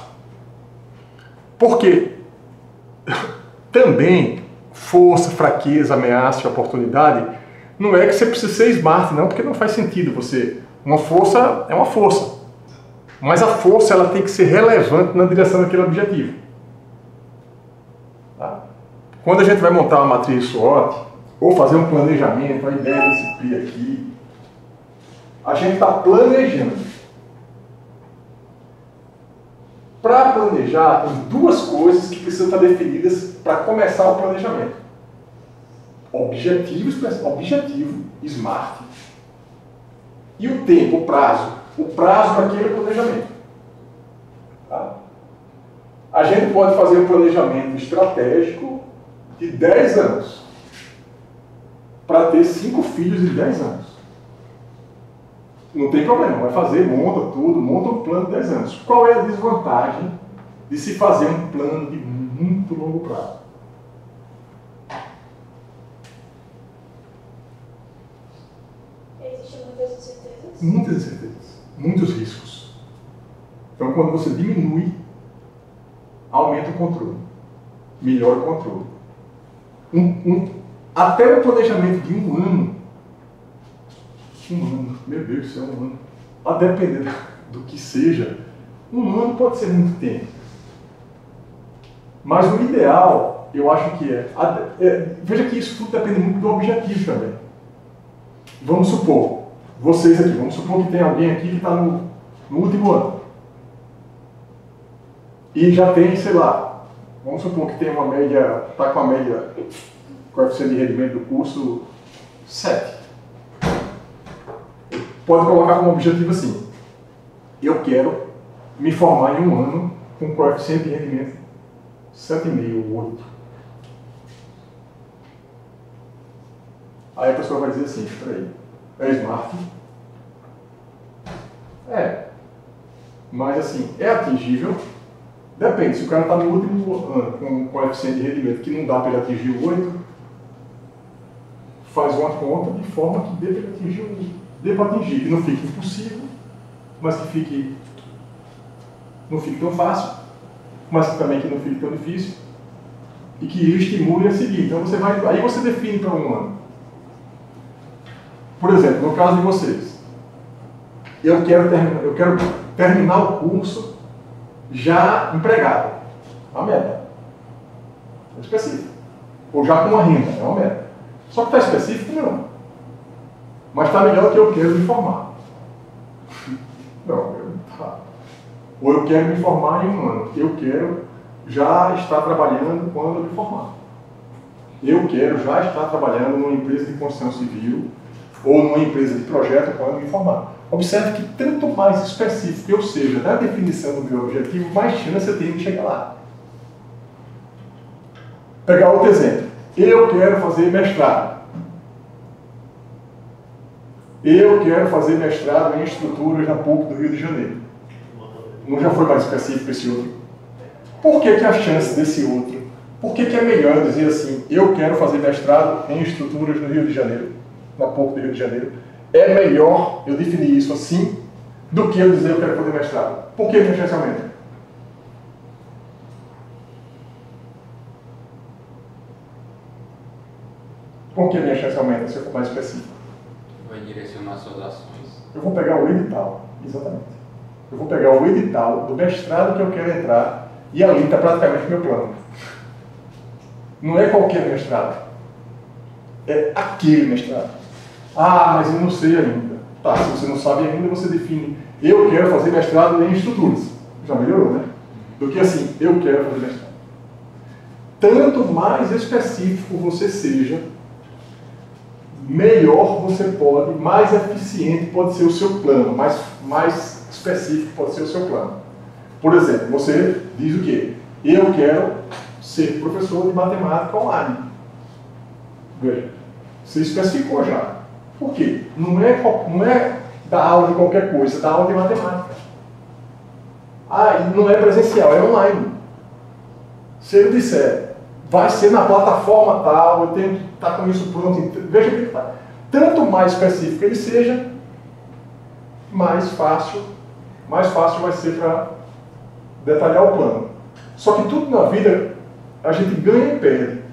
Porque também força, fraqueza, ameaça e oportunidade não é que você precisa ser smart, não, porque não faz sentido você... Uma força é uma força. Mas a força ela tem que ser relevante na direção daquele objetivo. Tá? Quando a gente vai montar uma matriz SWOT, ou fazer um planejamento, a ideia desse PRI aqui, a gente está planejando. Para planejar, tem duas coisas que precisam estar definidas para começar o planejamento. Objetivo SMART e o tempo, o prazo para aquele planejamento. Tá? A gente pode fazer um planejamento estratégico de 10 anos para ter 5 filhos em 10 anos. Não tem problema, vai fazer, monta tudo, monta um plano de 10 anos. Qual é a desvantagem de se fazer um plano de muito longo prazo? Existem muitas incertezas. Muitas incertezas, muitos riscos. Então, quando você diminui, aumenta o controle, melhora o controle. Até o planejamento de um ano, meu Deus do céu, um ano, a depender do que seja, um ano pode ser muito tempo. Mas o ideal, eu acho que veja que isso tudo depende muito do objetivo também. Vamos supor, vocês aqui, vamos supor que tem alguém aqui que está no último ano. E já tem, sei lá, vamos supor que tem uma média, está com a média, coeficiente de rendimento do curso 7. Pode colocar como objetivo assim: eu quero me formar em um ano com coeficiente de rendimento 7,5 ou 8. Aí a pessoa vai dizer assim: peraí, é smart? É. Mas assim, é atingível? Depende. Se o cara está no último ano com um coeficiente de rendimento que não dá para ele atingir o 8, faz uma conta de forma que dê para atingir, que não fique impossível, mas que não fique tão fácil, mas que também que não fique tão difícil, e que ele estimule a seguir. Então aí você define para um ano. Por exemplo, no caso de vocês, eu quero terminar o curso já empregado. É uma meta. É específico. Ou já com uma renda. É uma meta. Só que está específico? Não. Mas está melhor que eu quero me formar. Não. Ou eu quero me formar em um ano. Eu quero já estar trabalhando quando eu me formar. Eu quero já estar trabalhando numa empresa de construção civil ou numa empresa de projeto quando eu me formar. Observe que tanto mais específico eu seja da definição do meu objetivo, mais chance eu tenho de chegar lá. Pegar outro exemplo. Eu quero fazer mestrado. Eu quero fazer mestrado em estruturas na PUC do Rio de Janeiro. Não já foi mais específico esse outro? Por que a chance desse outro? Por que é melhor dizer assim: eu quero fazer mestrado em estruturas no Rio de Janeiro, na PUC do Rio de Janeiro? É melhor eu definir isso assim do que eu dizer eu quero fazer mestrado. Por que minha chance aumenta? Por que minha chance aumenta se eu for mais específico? Vai direcionar suas ações. Eu vou pegar o edital, exatamente. Eu vou pegar o edital do mestrado que eu quero entrar e ali está praticamente meu plano. Não é qualquer mestrado. É aquele mestrado. Ah, mas eu não sei ainda. Tá, se você não sabe ainda, você define: eu quero fazer mestrado em estruturas. Já melhorou, né? Do que assim: eu quero fazer mestrado. Tanto mais específico você seja, melhor você pode, mais eficiente pode ser o seu plano, mais específico pode ser o seu plano. Por exemplo, você diz o quê? Eu quero ser professor de matemática online. Veja, você especificou já. Por quê? Não é dar aula de qualquer coisa, dar aula de matemática. Ah, e não é presencial, é online. Se ele disser: vai ser na plataforma tal, eu tenho que estar com isso pronto. Veja que tá. Tanto mais específico ele seja, mais fácil vai ser para detalhar o plano. Só que tudo na vida a gente ganha e perde.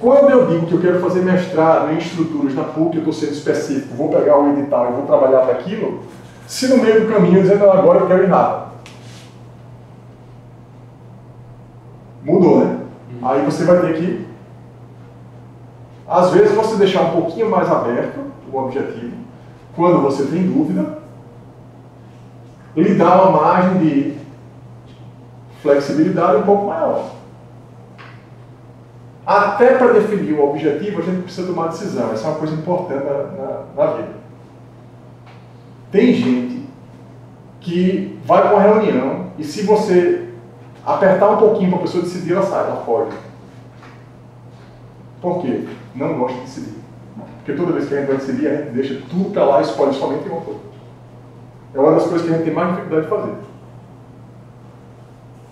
Quando eu digo que eu quero fazer mestrado em estruturas na PUC, eu estou sendo específico, vou pegar o edital e vou trabalhar para aquilo, se no meio do caminho eu dizer: não, agora eu quero ir nada. Mudou, né? Aí você vai ter que, às vezes, você deixar um pouquinho mais aberto o objetivo, quando você tem dúvida, lhe dá uma margem de flexibilidade um pouco maior. Até para definir o objetivo, a gente precisa tomar decisão. Essa é uma coisa importante na vida. Tem gente que vai para uma reunião e, se você apertar um pouquinho para a pessoa decidir, ela sai, ela foge. Por quê? Não gosta de decidir. Porque toda vez que a gente vai decidir, a gente deixa tudo para lá e escolhe somente uma coisa. É uma das coisas que a gente tem mais dificuldade de fazer.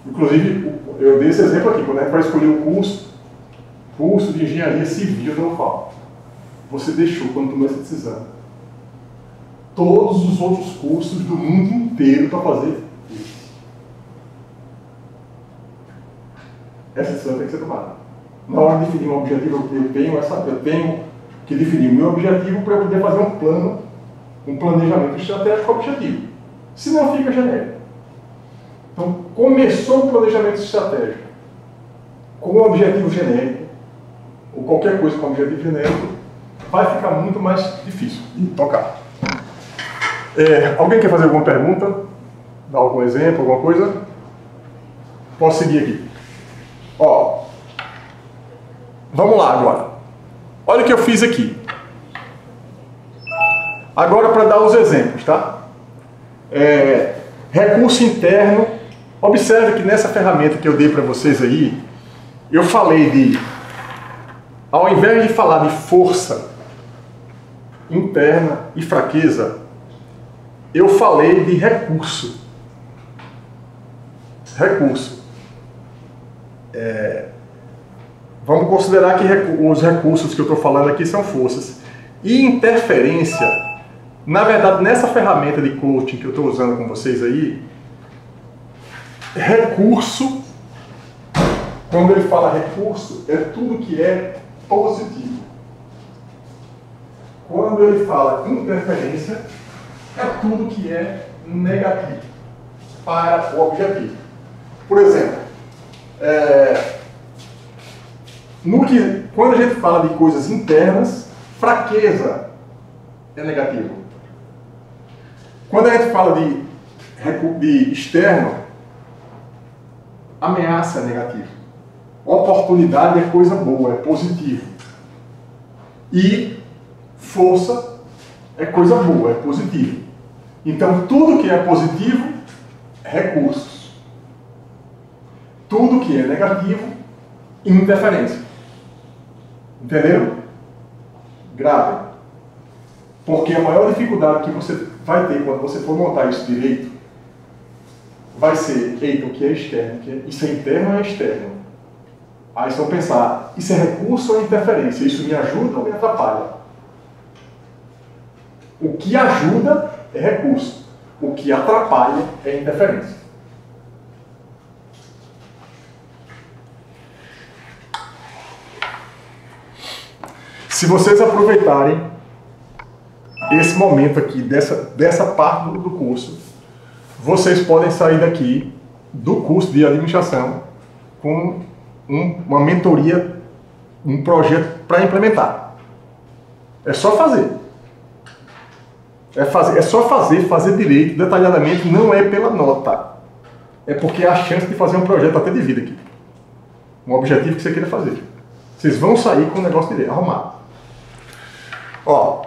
Inclusive, eu dei esse exemplo aqui: quando a gente vai escolher o curso de engenharia civil da UFAL, você deixou, quando tomou essa decisão, todos os outros cursos do mundo inteiro para fazer isso. Essa decisão tem que ser tomada. Na hora de definir um objetivo, eu tenho que definir o meu objetivo para eu poder fazer um plano, um planejamento estratégico objetivo. Senão fica genérico. Então, começou o planejamento estratégico com um objetivo genérico, ou qualquer coisa com objetivo genérico, vai ficar muito mais difícil de tocar. Alguém quer fazer alguma pergunta? Dar algum exemplo, alguma coisa? Posso seguir aqui. Ó, vamos lá agora. Olha o que eu fiz aqui. Agora para dar os exemplos, tá? Recurso interno. Observe que nessa ferramenta que eu dei para vocês aí, eu falei de, ao invés de falar de força interna e fraqueza, eu falei de recurso. Recurso. Vamos considerar que os recursos que eu estou falando aqui são forças. E interferência, na verdade, nessa ferramenta de coaching que eu estou usando com vocês aí, recurso, quando ele fala recurso, é tudo que é positivo. Quando ele fala interferência, é tudo que é negativo para o objetivo. Por exemplo, quando a gente fala de coisas internas, fraqueza é negativo. Quando a gente fala de externo, ameaça é negativo. Oportunidade é coisa boa, é positivo. E força é coisa boa, é positivo. Então, tudo que é positivo é recursos. Tudo que é negativo, interferência. Entenderam? Grave. Porque a maior dificuldade que você vai ter quando você for montar isso direito vai ser, eita, o que é externo? Isso é interno ou é externo? Aí só pensar, isso é recurso ou é interferência? Isso me ajuda ou me atrapalha? O que ajuda é recurso. O que atrapalha é interferência. Se vocês aproveitarem esse momento aqui, dessa parte do curso, vocês podem sair daqui do curso de administração com uma mentoria, um projeto para implementar. É só fazer. É só fazer direito, detalhadamente, não é pela nota. É porque é a chance de fazer um projeto até de vida aqui. Um objetivo que você queira fazer. Vocês vão sair com o negócio direito, arrumado. Ó,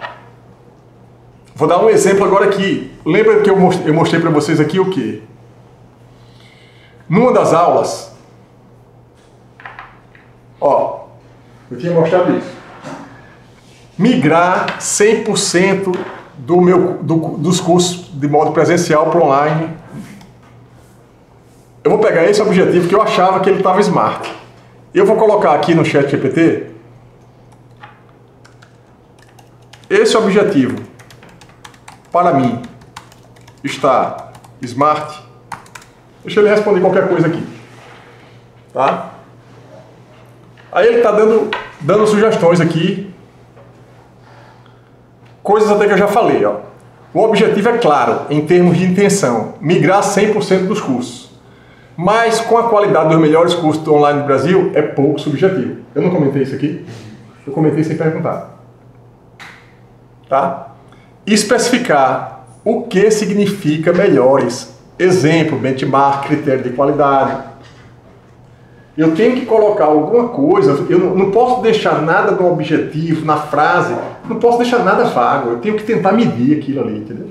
vou dar um exemplo agora aqui. Lembra que eu mostrei para vocês aqui o quê? Numa das aulas, ó, eu tinha mostrado isso. Migrar 100% dos cursos de modo presencial para online. Eu vou pegar esse objetivo que eu achava que ele estava smart. Eu vou colocar aqui no chat GPT esse objetivo. Para mim, está smart. Deixa ele responder qualquer coisa aqui. Tá? Aí ele está dando sugestões aqui. Coisas até que eu já falei. Ó. O objetivo é claro, em termos de intenção. Migrar 100% dos cursos. Mas com a qualidade dos melhores cursos online do Brasil, é pouco subjetivo. Eu não comentei isso aqui? Eu comentei sem perguntar. Tá? Especificar o que significa melhores. Exemplo, benchmark, critério de qualidade. Eu tenho que colocar alguma coisa, eu não posso deixar nada do objetivo na frase, não posso deixar nada vago, eu tenho que tentar medir aquilo ali, entendeu?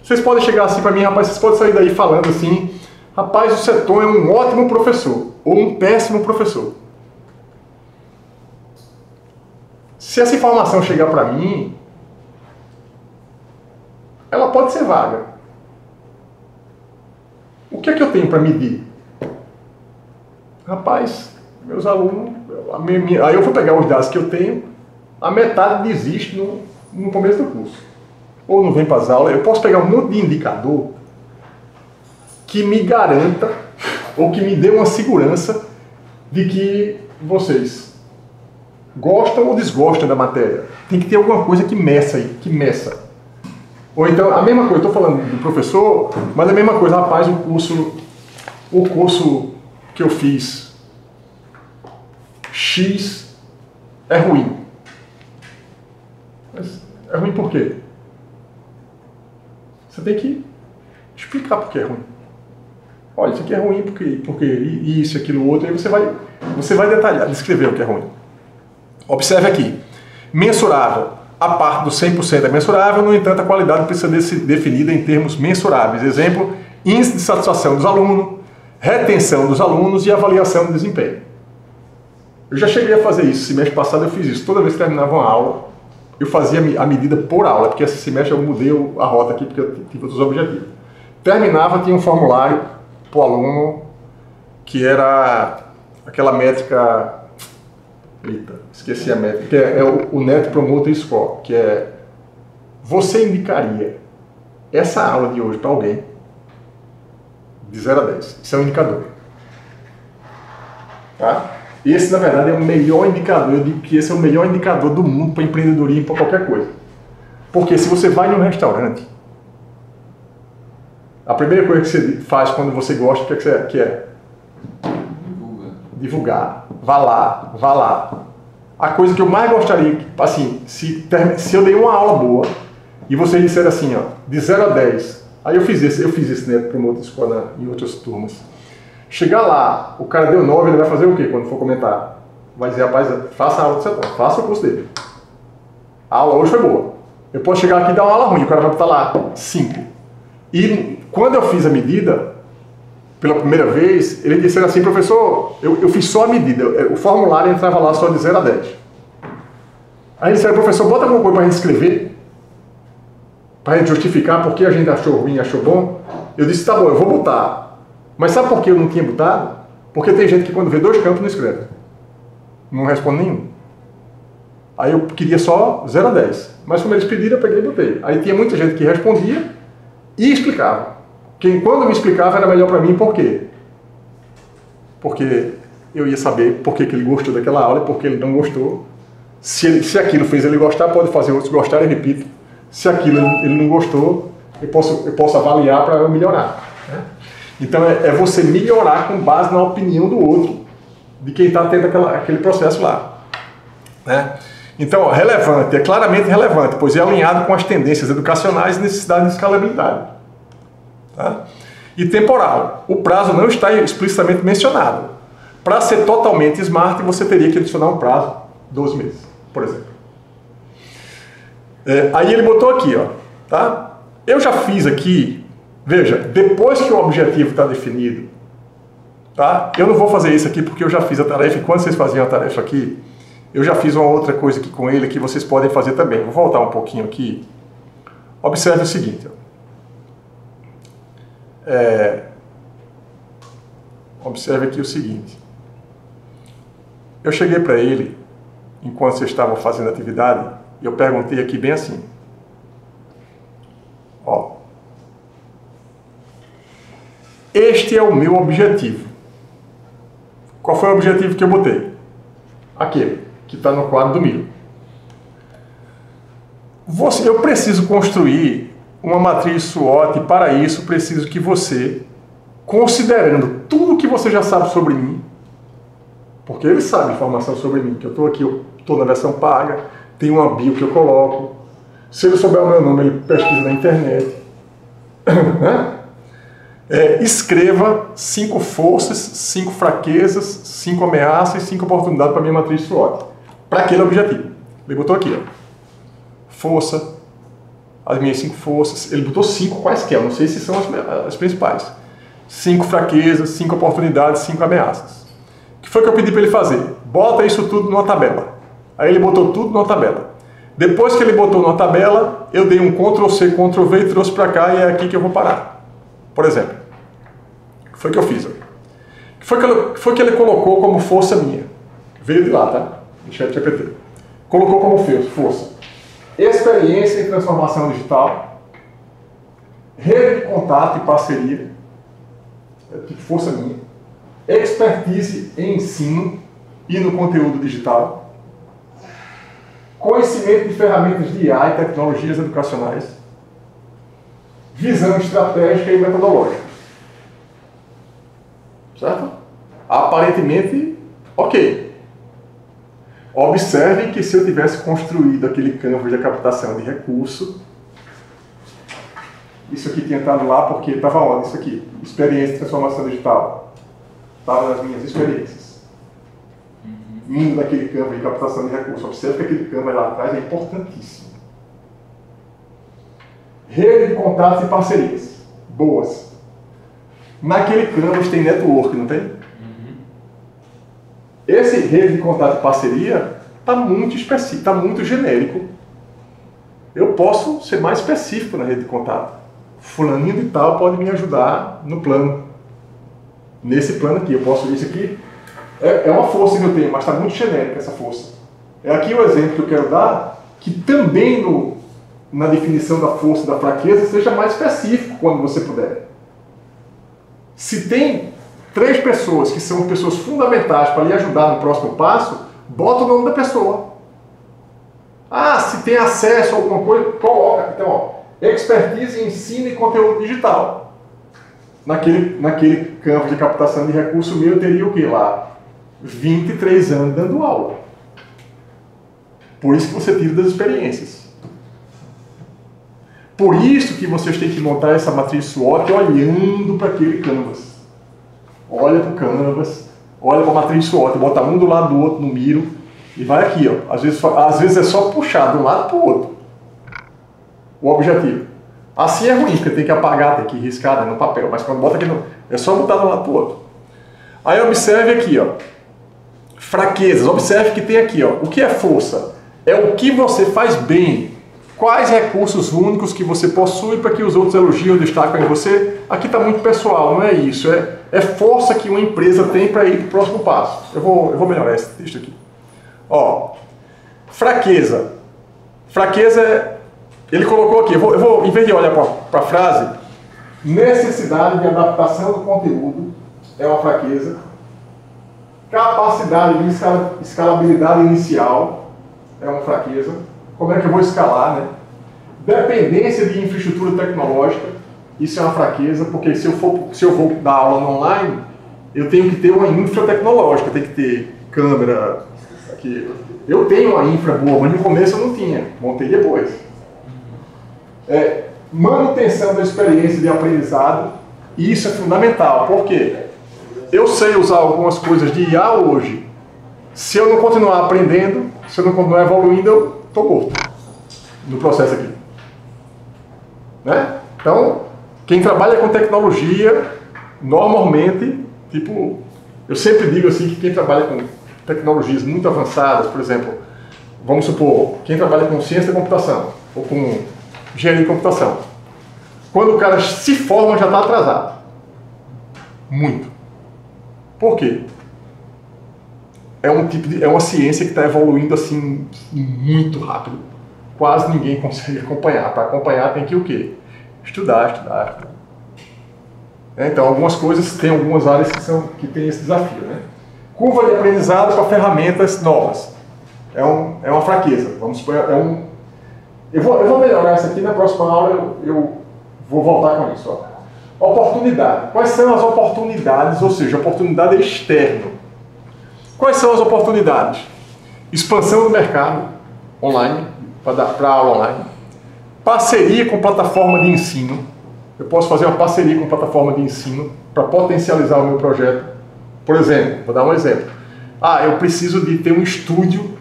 Vocês podem chegar assim para mim, rapaz, vocês podem sair daí falando assim, rapaz, o Seton é um ótimo professor, ou um péssimo professor. Se essa informação chegar para mim, ela pode ser vaga. O que é que eu tenho para medir? Rapaz, meus alunos, aí eu vou pegar os dados que eu tenho, a metade desiste no começo do curso. Ou não vem para as aulas, eu posso pegar um monte de indicador que me garanta, ou que me dê uma segurança de que vocês gostam ou desgostam da matéria. Tem que ter alguma coisa que meça aí, que meça. Ou então, a mesma coisa, eu estou falando do professor, mas a mesma coisa, rapaz, o curso que eu fiz X é ruim. Mas é ruim por quê? Você tem que explicar por que é ruim. Olha, isso aqui é ruim porque isso, aquilo, outro, aí você vai detalhar, descrever o que é ruim. Observe aqui, mensurável. A parte do 100% é mensurável, no entanto, a qualidade precisa ser definida em termos mensuráveis. Exemplo, índice de satisfação dos alunos, retenção dos alunos e avaliação do desempenho. Eu já cheguei a fazer isso, semestre passado eu fiz isso. Toda vez que terminava uma aula, eu fazia a medida por aula, porque esse semestre eu mudei a rota aqui, porque eu tive outros objetivos. Terminava, tinha um formulário para o aluno, que era aquela métrica... Eita, esqueci a métrica, que é o Net Promoter Score, que é... Você indicaria essa aula de hoje para alguém de 0 a 10. Isso é um indicador. Tá? Esse, na verdade, é o melhor indicador. Eu digo que esse é o melhor indicador do mundo para empreendedorismo, para qualquer coisa. Porque se você vai num restaurante, a primeira coisa que você faz quando você gosta, o que é? Divulgar. Vá lá. A coisa que eu mais gostaria, assim, se eu dei uma aula boa e vocês disseram assim, ó, de 0 a 10, aí eu fiz esse Net Promoter Score em outras turmas. Chegar lá, o cara deu 9, ele vai fazer o quê quando for comentar? Vai dizer, rapaz, faça a aula do setor, faça o curso dele. A aula hoje foi boa. Eu posso chegar aqui e dar uma aula ruim, o cara vai botar lá 5. E quando eu fiz a medida, pela primeira vez, ele disse assim, professor, eu fiz só a medida, o formulário entrava lá só de 0 a 10. Aí ele disse, professor, bota alguma coisa para a gente escrever, para a gente justificar por que a gente achou ruim, achou bom. Eu disse, tá bom, eu vou botar. Mas sabe por que eu não tinha botado? Porque tem gente que quando vê 2 campos não escreve. Não responde nenhum. Aí eu queria só 0 a 10. Mas como eles pediram, eu peguei e botei. Aí tinha muita gente que respondia e explicava. Quando me explicava era melhor para mim, por quê? Porque eu ia saber por que ele gostou daquela aula e por que ele não gostou. Se aquilo fez ele gostar, pode fazer outros gostarem, eu repito. Se aquilo ele não gostou, eu posso avaliar para eu melhorar. Né? Então é você melhorar com base na opinião do outro, de quem está tendo aquele processo lá. Né? Então, relevante, é claramente relevante, pois é alinhado com as tendências educacionais e necessidade de escalabilidade. Tá? E temporal. O prazo não está explicitamente mencionado. Para ser totalmente smart, você teria que adicionar um prazo, 12 meses, por exemplo. Aí ele botou aqui, ó, tá? Eu já fiz aqui, veja, depois que o objetivo está definido, tá? Eu não vou fazer isso aqui porque eu já fiz a tarefa, e quando vocês faziam a tarefa aqui, eu já fiz uma outra coisa aqui com ele que vocês podem fazer também. Vou voltar um pouquinho aqui. Observe o seguinte, ó. Observe aqui o seguinte. Eu cheguei para ele, enquanto vocês estavam fazendo a atividade, e eu perguntei aqui bem assim. Ó. Este é o meu objetivo. Qual foi o objetivo que eu botei? Aquele que está no quadro do milho. Eu preciso construir uma matriz SWOT, e para isso preciso que você, considerando tudo que você já sabe sobre mim, porque ele sabe informação sobre mim, que eu estou aqui, eu estou na versão paga, tem uma bio que eu coloco, se ele souber o meu nome, ele pesquisa na internet. Escreva 5 forças, 5 fraquezas, 5 ameaças e 5 oportunidades para a minha matriz SWOT. Para aquele objetivo. Ele botou aqui, ó. Força, as minhas 5 forças. Ele botou 5 quaisquer, não sei se são as principais. 5 fraquezas, 5 oportunidades, 5 ameaças. O que foi que eu pedi para ele fazer? Bota isso tudo numa tabela. Aí ele botou tudo numa tabela. Depois que ele botou numa tabela, eu dei um Ctrl+C, Ctrl+V e trouxe para cá, e é aqui que eu vou parar. Por exemplo, o que foi que eu fiz? O que foi que ele colocou como força minha? Veio de lá, tá? Do ChatGPT. Colocou como força. Experiência em transformação digital, rede de contato e parceria, tipo força minha. Expertise em ensino e no conteúdo digital. Conhecimento de ferramentas de IA e tecnologias educacionais. Visão estratégica e metodológica. Certo? Aparentemente, ok. Observem que se eu tivesse construído aquele canvas de captação de recurso, isso aqui tinha estado lá porque estava onde? Isso aqui, experiência de transformação digital. Estava nas minhas experiências. Indo daquele canvas de captação de recursos. Observe que aquele canvas lá atrás é importantíssimo. Rede de contatos e parcerias. Boas. Naquele canvas tem network, não tem? Esse rede de contato e parceria está muito específico, está muito genérico. Eu posso ser mais específico na rede de contato. Fulaninho de tal pode me ajudar no plano. Nesse plano aqui, eu posso ver isso aqui. É uma força que eu tenho, mas está muito genérica essa força. É aqui o exemplo que eu quero dar, que também na definição da força e da fraqueza seja mais específico quando você puder. Se tem 3 pessoas que são pessoas fundamentais para lhe ajudar no próximo passo, bota o nome da pessoa. Ah, se tem acesso a alguma coisa, coloca. Então, ó, expertise em ensino e conteúdo digital. Naquele campo de captação de recurso meu, eu teria o que lá? 23 anos dando aula. Por isso que você tira das experiências. Por isso que vocês têm que montar essa matriz SWOT olhando para aquele canvas. Olha para o canvas, olha para a matriz SWOT, bota um do lado do outro no miro e vai aqui, ó. Às vezes é só puxar de um lado para o outro o objetivo. Assim é ruim, porque tem que apagar, tem que riscar, né, no papel, mas quando bota aqui, é só botar de um lado para o outro. Aí observe aqui, ó, fraquezas, observe que tem aqui, ó, o que é força? É o que você faz bem. Quais recursos únicos que você possui para que os outros elogiam ou destacam em você? Aqui está muito pessoal, não é isso. É força que uma empresa tem para ir para o próximo passo. Eu vou melhorar esse texto aqui. Ó, fraqueza. Fraqueza, ele colocou aqui, eu vou em vez de olhar para a frase, necessidade de adaptação do conteúdo é uma fraqueza. Capacidade de escalabilidade inicial é uma fraqueza. Como é que eu vou escalar, né? Dependência de infraestrutura tecnológica, isso é uma fraqueza, porque se eu vou dar aula online, eu tenho que ter uma infra tecnológica, tem que ter câmera, aqui. Eu tenho uma infra boa, mas no começo eu não tinha, montei depois. Manutenção da experiência de aprendizado, e isso é fundamental, por quê? Eu sei usar algumas coisas de IA hoje, se eu não continuar aprendendo, se eu não continuar evoluindo, eu estou morto no processo aqui. Né? Então, quem trabalha com tecnologia, normalmente, tipo, eu sempre digo assim que quem trabalha com tecnologias muito avançadas, por exemplo, vamos supor, quem trabalha com ciência da computação, ou com engenharia de computação, quando o cara se forma já está atrasado. Muito. Por quê? É uma ciência que está evoluindo assim muito rápido. Quase ninguém consegue acompanhar. Para acompanhar tem que o quê? Estudar. Então, algumas coisas, tem algumas áreas que tem esse desafio. Né? Curva de aprendizado para ferramentas novas. É uma fraqueza. Vamos supor, eu vou melhorar isso aqui, na próxima aula eu vou voltar com isso. Ó. Oportunidade. Quais são as oportunidades? Ou seja, oportunidade externa. Quais são as oportunidades? Expansão do mercado online, para aula online. Parceria com plataforma de ensino. Eu posso fazer uma parceria com plataforma de ensino para potencializar o meu projeto. Por exemplo, vou dar um exemplo. Eu preciso de ter um estúdio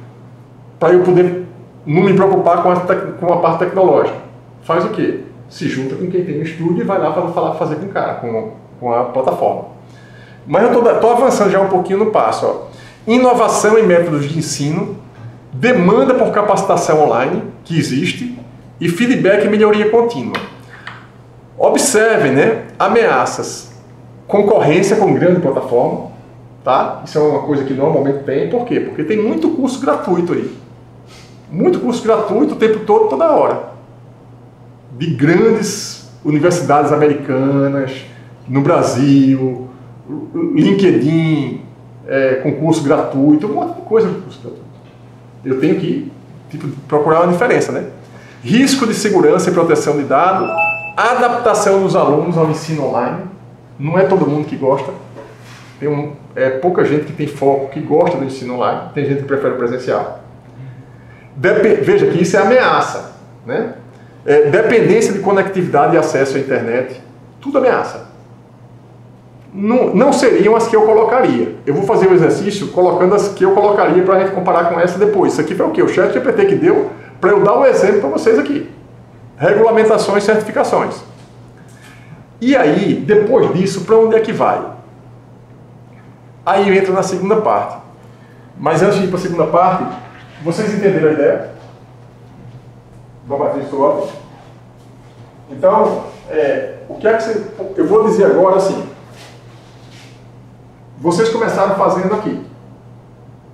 para eu poder não me preocupar com a parte tecnológica. Faz o quê? Se junta com quem tem um estúdio e vai lá fazer com o cara, com a plataforma. Mas eu estou avançando já um pouquinho no passo. Ó. Inovação em métodos de ensino, demanda por capacitação online, que existe, e feedback e melhoria contínua. Observe, né? Ameaças. Concorrência com grande plataforma, tá? Isso é uma coisa que normalmente tem. Por quê? Porque tem muito curso gratuito aí. Muito curso gratuito o tempo todo, toda hora. De grandes universidades americanas, no Brasil, LinkedIn, com curso gratuito, um monte de coisa com curso gratuito. Eu tenho que procurar uma diferença, né? Risco de segurança e proteção de dados, adaptação dos alunos ao ensino online. Não é todo mundo que gosta. pouca gente que tem foco, que gosta do ensino online, tem gente que prefere o presencial. Veja que isso é ameaça, né? Dependência de conectividade e acesso à internet, tudo ameaça. Não seriam as que eu colocaria. Eu vou fazer o exercício colocando as que eu colocaria para a gente comparar com essa depois. Isso aqui foi o que? O ChatGPT que deu para eu dar o exemplo para vocês aqui. Regulamentações e certificações. E aí, depois disso, para onde é que vai? Aí entra na segunda parte. Mas antes de ir para a segunda parte, vocês entenderam a ideia? Vamos bater isso logo. Então, o que é que eu vou dizer agora assim. Vocês começaram fazendo aqui.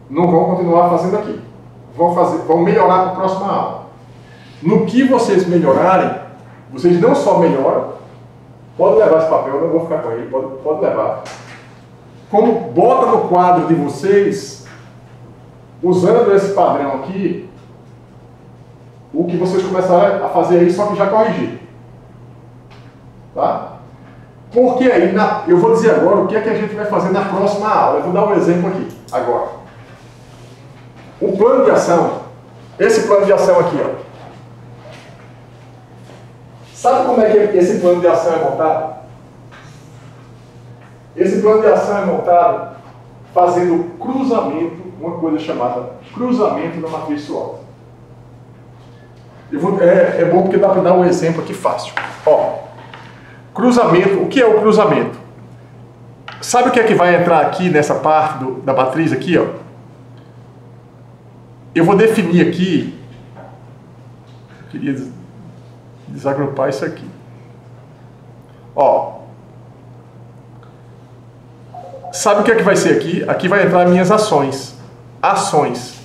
Não vão continuar fazendo aqui. Vão melhorar para a próxima aula. No que vocês melhorarem, vocês não só melhoram, pode levar esse papel, eu não vou ficar com ele, pode levar. Como bota no quadro de vocês, usando esse padrão aqui, o que vocês começaram a fazer aí, só que já corrigir. Tá? Porque aí, eu vou dizer agora o que é que a gente vai fazer na próxima aula. Eu vou dar um exemplo aqui, agora. O plano de ação, esse plano de ação aqui, ó. Sabe como é que esse plano de ação é montado? Esse plano de ação é montado fazendo cruzamento, uma coisa chamada cruzamento da matriz SWOT. É bom porque dá para dar um exemplo aqui fácil. Ó, cruzamento, o que é o cruzamento? Sabe o que é que vai entrar aqui nessa parte da matriz aqui, ó? Eu vou definir aqui, eu queria desagrupar isso aqui. Ó, sabe o que é que vai ser aqui? Aqui vai entrar minhas ações. Ações.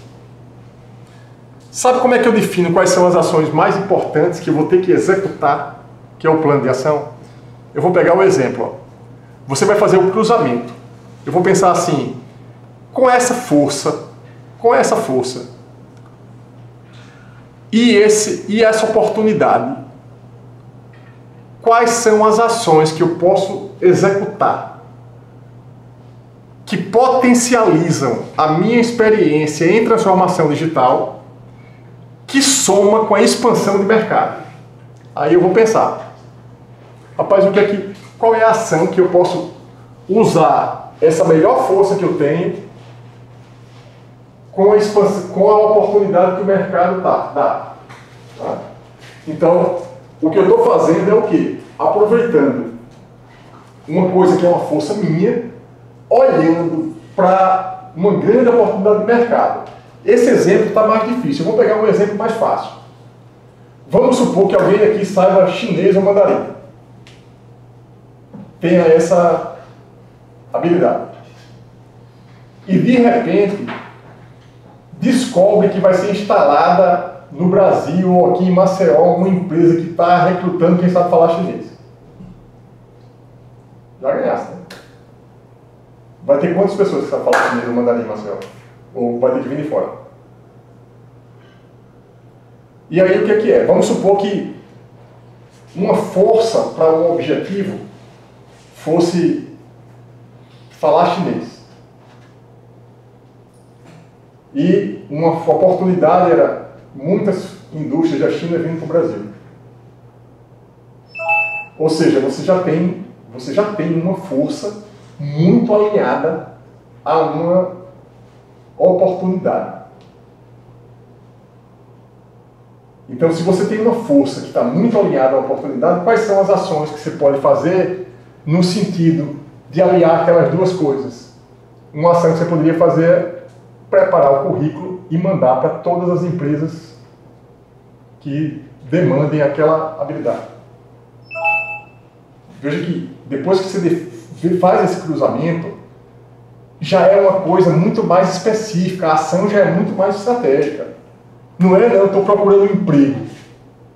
Sabe como é que eu defino quais são as ações mais importantes que eu vou ter que executar, que é o plano de ação? Eu vou pegar o exemplo. Ó. Você vai fazer o cruzamento. Eu vou pensar assim, com essa força, e essa oportunidade, quais são as ações que eu posso executar que potencializam a minha experiência em transformação digital, que soma com a expansão de mercado? Aí eu vou pensar, rapaz, qual é a ação que eu posso usar essa melhor força que eu tenho com a oportunidade que o mercado dá. Tá? Então, o que eu estou fazendo é o quê? Aproveitando uma coisa que é uma força minha, olhando para uma grande oportunidade de mercado. Esse exemplo está mais difícil. Eu vou pegar um exemplo mais fácil. Vamos supor que alguém aqui saiba chinês ou mandarim. Tenha essa habilidade. E de repente descobre que vai ser instalada no Brasil ou aqui em Maceió uma empresa que está recrutando quem sabe falar chinês. Já ganhaste, né? Vai ter quantas pessoas que sabem falar chinês ou mandarim em Maceió? Ou vai ter que vir de fora? E aí o que é? Vamos supor que uma força para um objetivo fosse falar chinês. E uma oportunidade era muitas indústrias da China vindo para o Brasil. Ou seja, você já tem uma força muito alinhada a uma oportunidade. Então, se você tem uma força que está muito alinhada a uma oportunidade, quais são as ações que você pode fazer no sentido de aliar aquelas duas coisas? Uma ação que você poderia fazer é preparar o currículo e mandar para todas as empresas que demandem aquela habilidade. Veja que depois que você faz esse cruzamento, já é uma coisa muito mais específica, a ação já é muito mais estratégica. Não, eu estou procurando um emprego,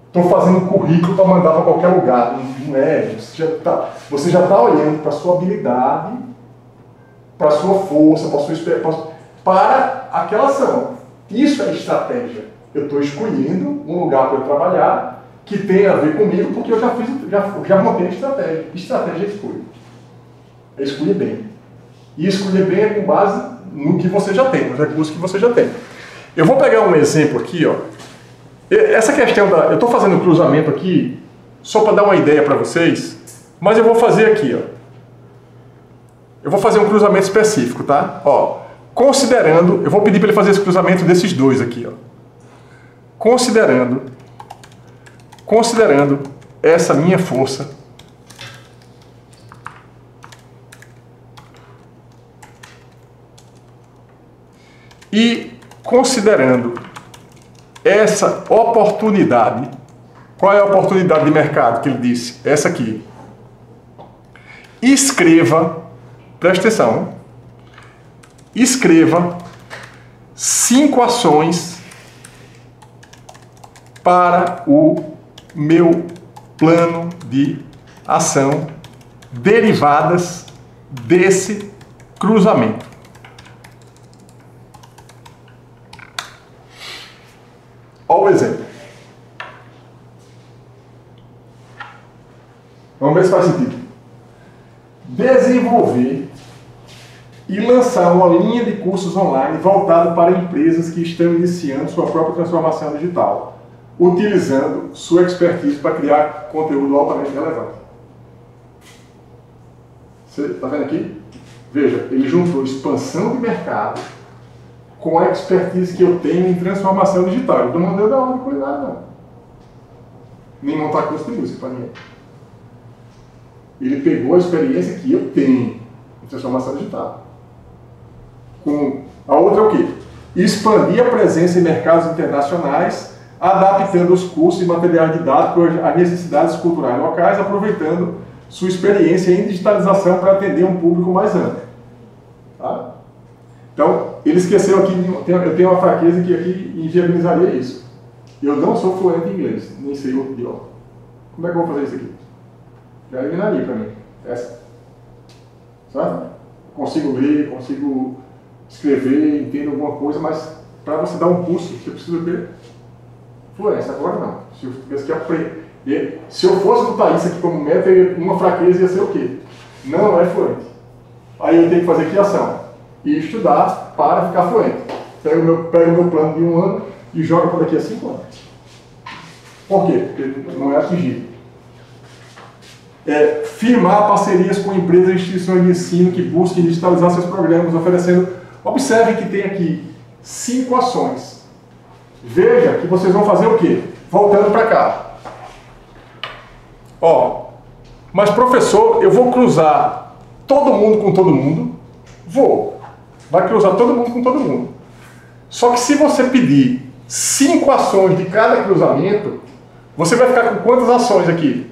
estou fazendo um currículo para mandar para qualquer lugar. Não é, você já está olhando para a sua habilidade, para a sua força, para a sua experiência, para aquela ação. Isso é estratégia. Eu estou escolhendo um lugar para eu trabalhar que tem a ver comigo, porque eu já montei a estratégia. Estratégia é escolha. É escolher bem. E escolher bem é com base no que você já tem, nos recursos que você já tem. Eu vou pegar um exemplo aqui, ó. Essa questão da... Eu estou fazendo um cruzamento aqui, só para dar uma ideia para vocês, mas eu vou fazer aqui, ó. Eu vou fazer um cruzamento específico, tá? Ó, considerando... Eu vou pedir para ele fazer esse cruzamento desses dois aqui, ó. Considerando essa minha força e considerando essa oportunidade. Qual é a oportunidade de mercado que ele disse? Essa aqui. Escreva, presta atenção, escreva 5 ações para o meu plano de ação derivadas desse cruzamento. Olha o exemplo. Vamos ver se faz sentido. Desenvolver e lançar uma linha de cursos online voltada para empresas que estão iniciando sua própria transformação digital, utilizando sua expertise para criar conteúdo altamente relevante. Você está vendo aqui? Veja, ele juntou expansão de mercado com a expertise que eu tenho em transformação digital. Eu não mandei dar aula de culinária, não. Nem montar curso de música para ninguém. Ele pegou a experiência que eu tenho em transformação digital. A outra é o quê? Expandir a presença em mercados internacionais, adaptando os cursos e materiais didáticos às necessidades culturais locais, aproveitando sua experiência em digitalização para atender um público mais amplo. Tá? Então, ele esqueceu aqui, eu tenho uma fraqueza que aqui inviabilizaria isso. Eu não sou fluente em inglês, nem sei outro idioma. Como é que eu vou fazer isso aqui? Já eliminaria para mim. Essa. Certo? Consigo ler, consigo escrever, entendo alguma coisa, mas para você dar um curso, você precisa ter fluência. Agora não. Se eu tivesse que aprender. Se eu fosse botar isso aqui como meta, uma fraqueza ia ser o quê? Não é fluente. Aí eu tenho que fazer criação e estudar para ficar fluente. Pego o meu plano de 1 ano e jogo para daqui a 5 anos. Por quê? Porque não é atingível. Firmar parcerias com empresas e instituições de ensino que busquem digitalizar seus programas, oferecendo... Observem que tem aqui 5 ações. Veja que vocês vão fazer o quê? Voltando para cá. Ó, mas professor, eu vou cruzar todo mundo com todo mundo? Vou. Vai cruzar todo mundo com todo mundo. Só que se você pedir 5 ações de cada cruzamento, você vai ficar com quantas ações aqui?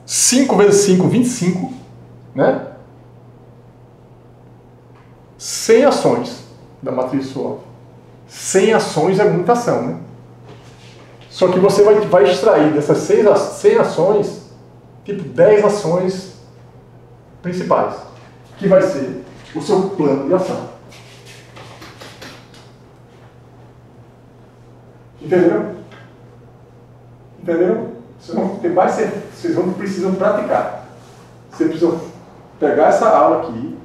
5 vezes 5, 25, né? 100 ações da matriz SWOT. 100 ações é muita ação, né? Só que você vai extrair dessas 100 ações, tipo 10 ações principais, que vai ser o seu plano de ação. Entenderam? Entenderam? Vocês vão precisam praticar. Vocês precisam pegar essa aula aqui,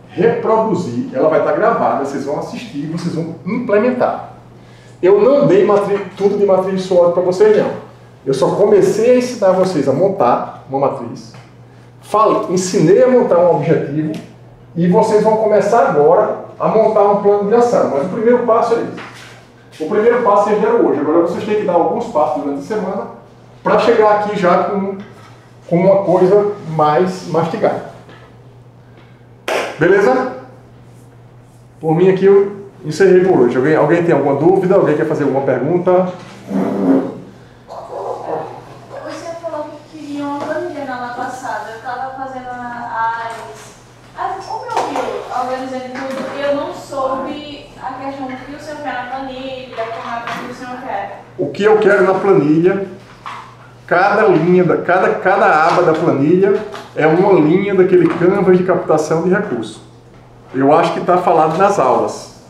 reproduzir, ela vai estar gravada, vocês vão assistir, vocês vão implementar. Eu não dei tudo de matriz SWOT para vocês, não. Eu só comecei a ensinar vocês a montar uma matriz, ensinei a montar um objetivo, e vocês vão começar agora a montar um plano de ação. Mas o primeiro passo é esse. O primeiro passo vocês deram hoje. Agora vocês têm que dar alguns passos durante a semana para chegar aqui já com uma coisa mais mastigada. Beleza? Por mim aqui eu encerrei por hoje. Alguém tem alguma dúvida? Alguém quer fazer alguma pergunta? Você falou que queria uma planilha na aula passada. Eu estava fazendo como eu vi, organizando tudo, eu não soube a questão do que o senhor quer na planilha, como é que o senhor quer. O que eu quero na planilha, cada aba da planilha é uma linha daquele canvas de captação de recursos. Eu acho que está falado nas aulas,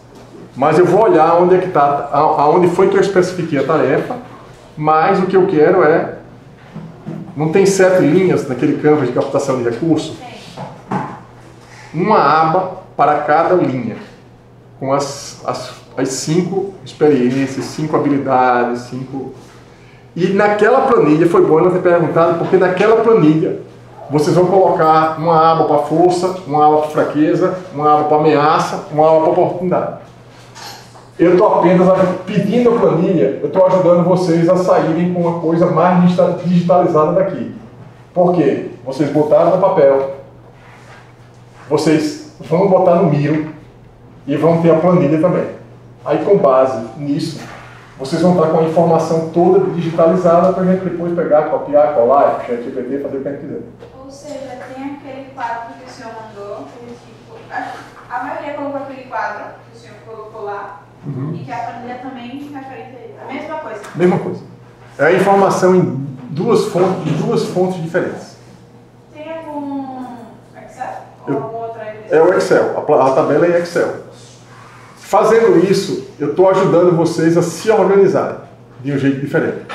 mas eu vou olhar onde é que está, aonde foi que eu especifiquei a tarefa, mas o que eu quero não tem 7 linhas naquele canvas de captação de recursos? uma aba para cada linha, com as 5 experiências, 5 habilidades, 5... E naquela planilha, foi bom ela ter perguntado, porque naquela planilha vocês vão colocar uma aba para força, uma aba para fraqueza, uma aba para ameaça, uma aba para oportunidade. Eu estou apenas pedindo a planilha, eu estou ajudando vocês a saírem com uma coisa mais digitalizada daqui. Por quê? Vocês botaram no papel, vocês vão botar no Miro e vão ter a planilha também. Aí, com base nisso, vocês vão estar com a informação toda digitalizada para a gente depois pegar, copiar, colar, ChatGPT, fazer o que a gente quiser. Ou seja, tem aquele quadro que o senhor mandou, que tipo, a maioria colocou aquele quadro que o senhor colocou lá, e que a planilha também referente a ele. A mesma coisa. Mesma coisa. É a informação em duas fontes diferentes. Tem algum Excel? Ou alguma outra evidência? É o Excel, a tabela é em Excel. Fazendo isso, eu estou ajudando vocês a se organizarem de um jeito diferente.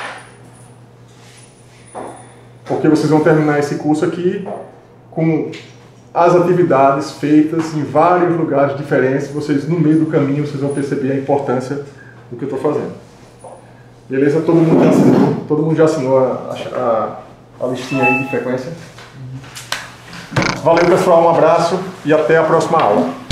Porque vocês vão terminar esse curso aqui com as atividades feitas em vários lugares diferentes. Vocês, no meio do caminho, vocês vão perceber a importância do que eu estou fazendo. Beleza? Todo mundo já assinou a listinha aí de frequência? Valeu, pessoal. Um abraço e até a próxima aula.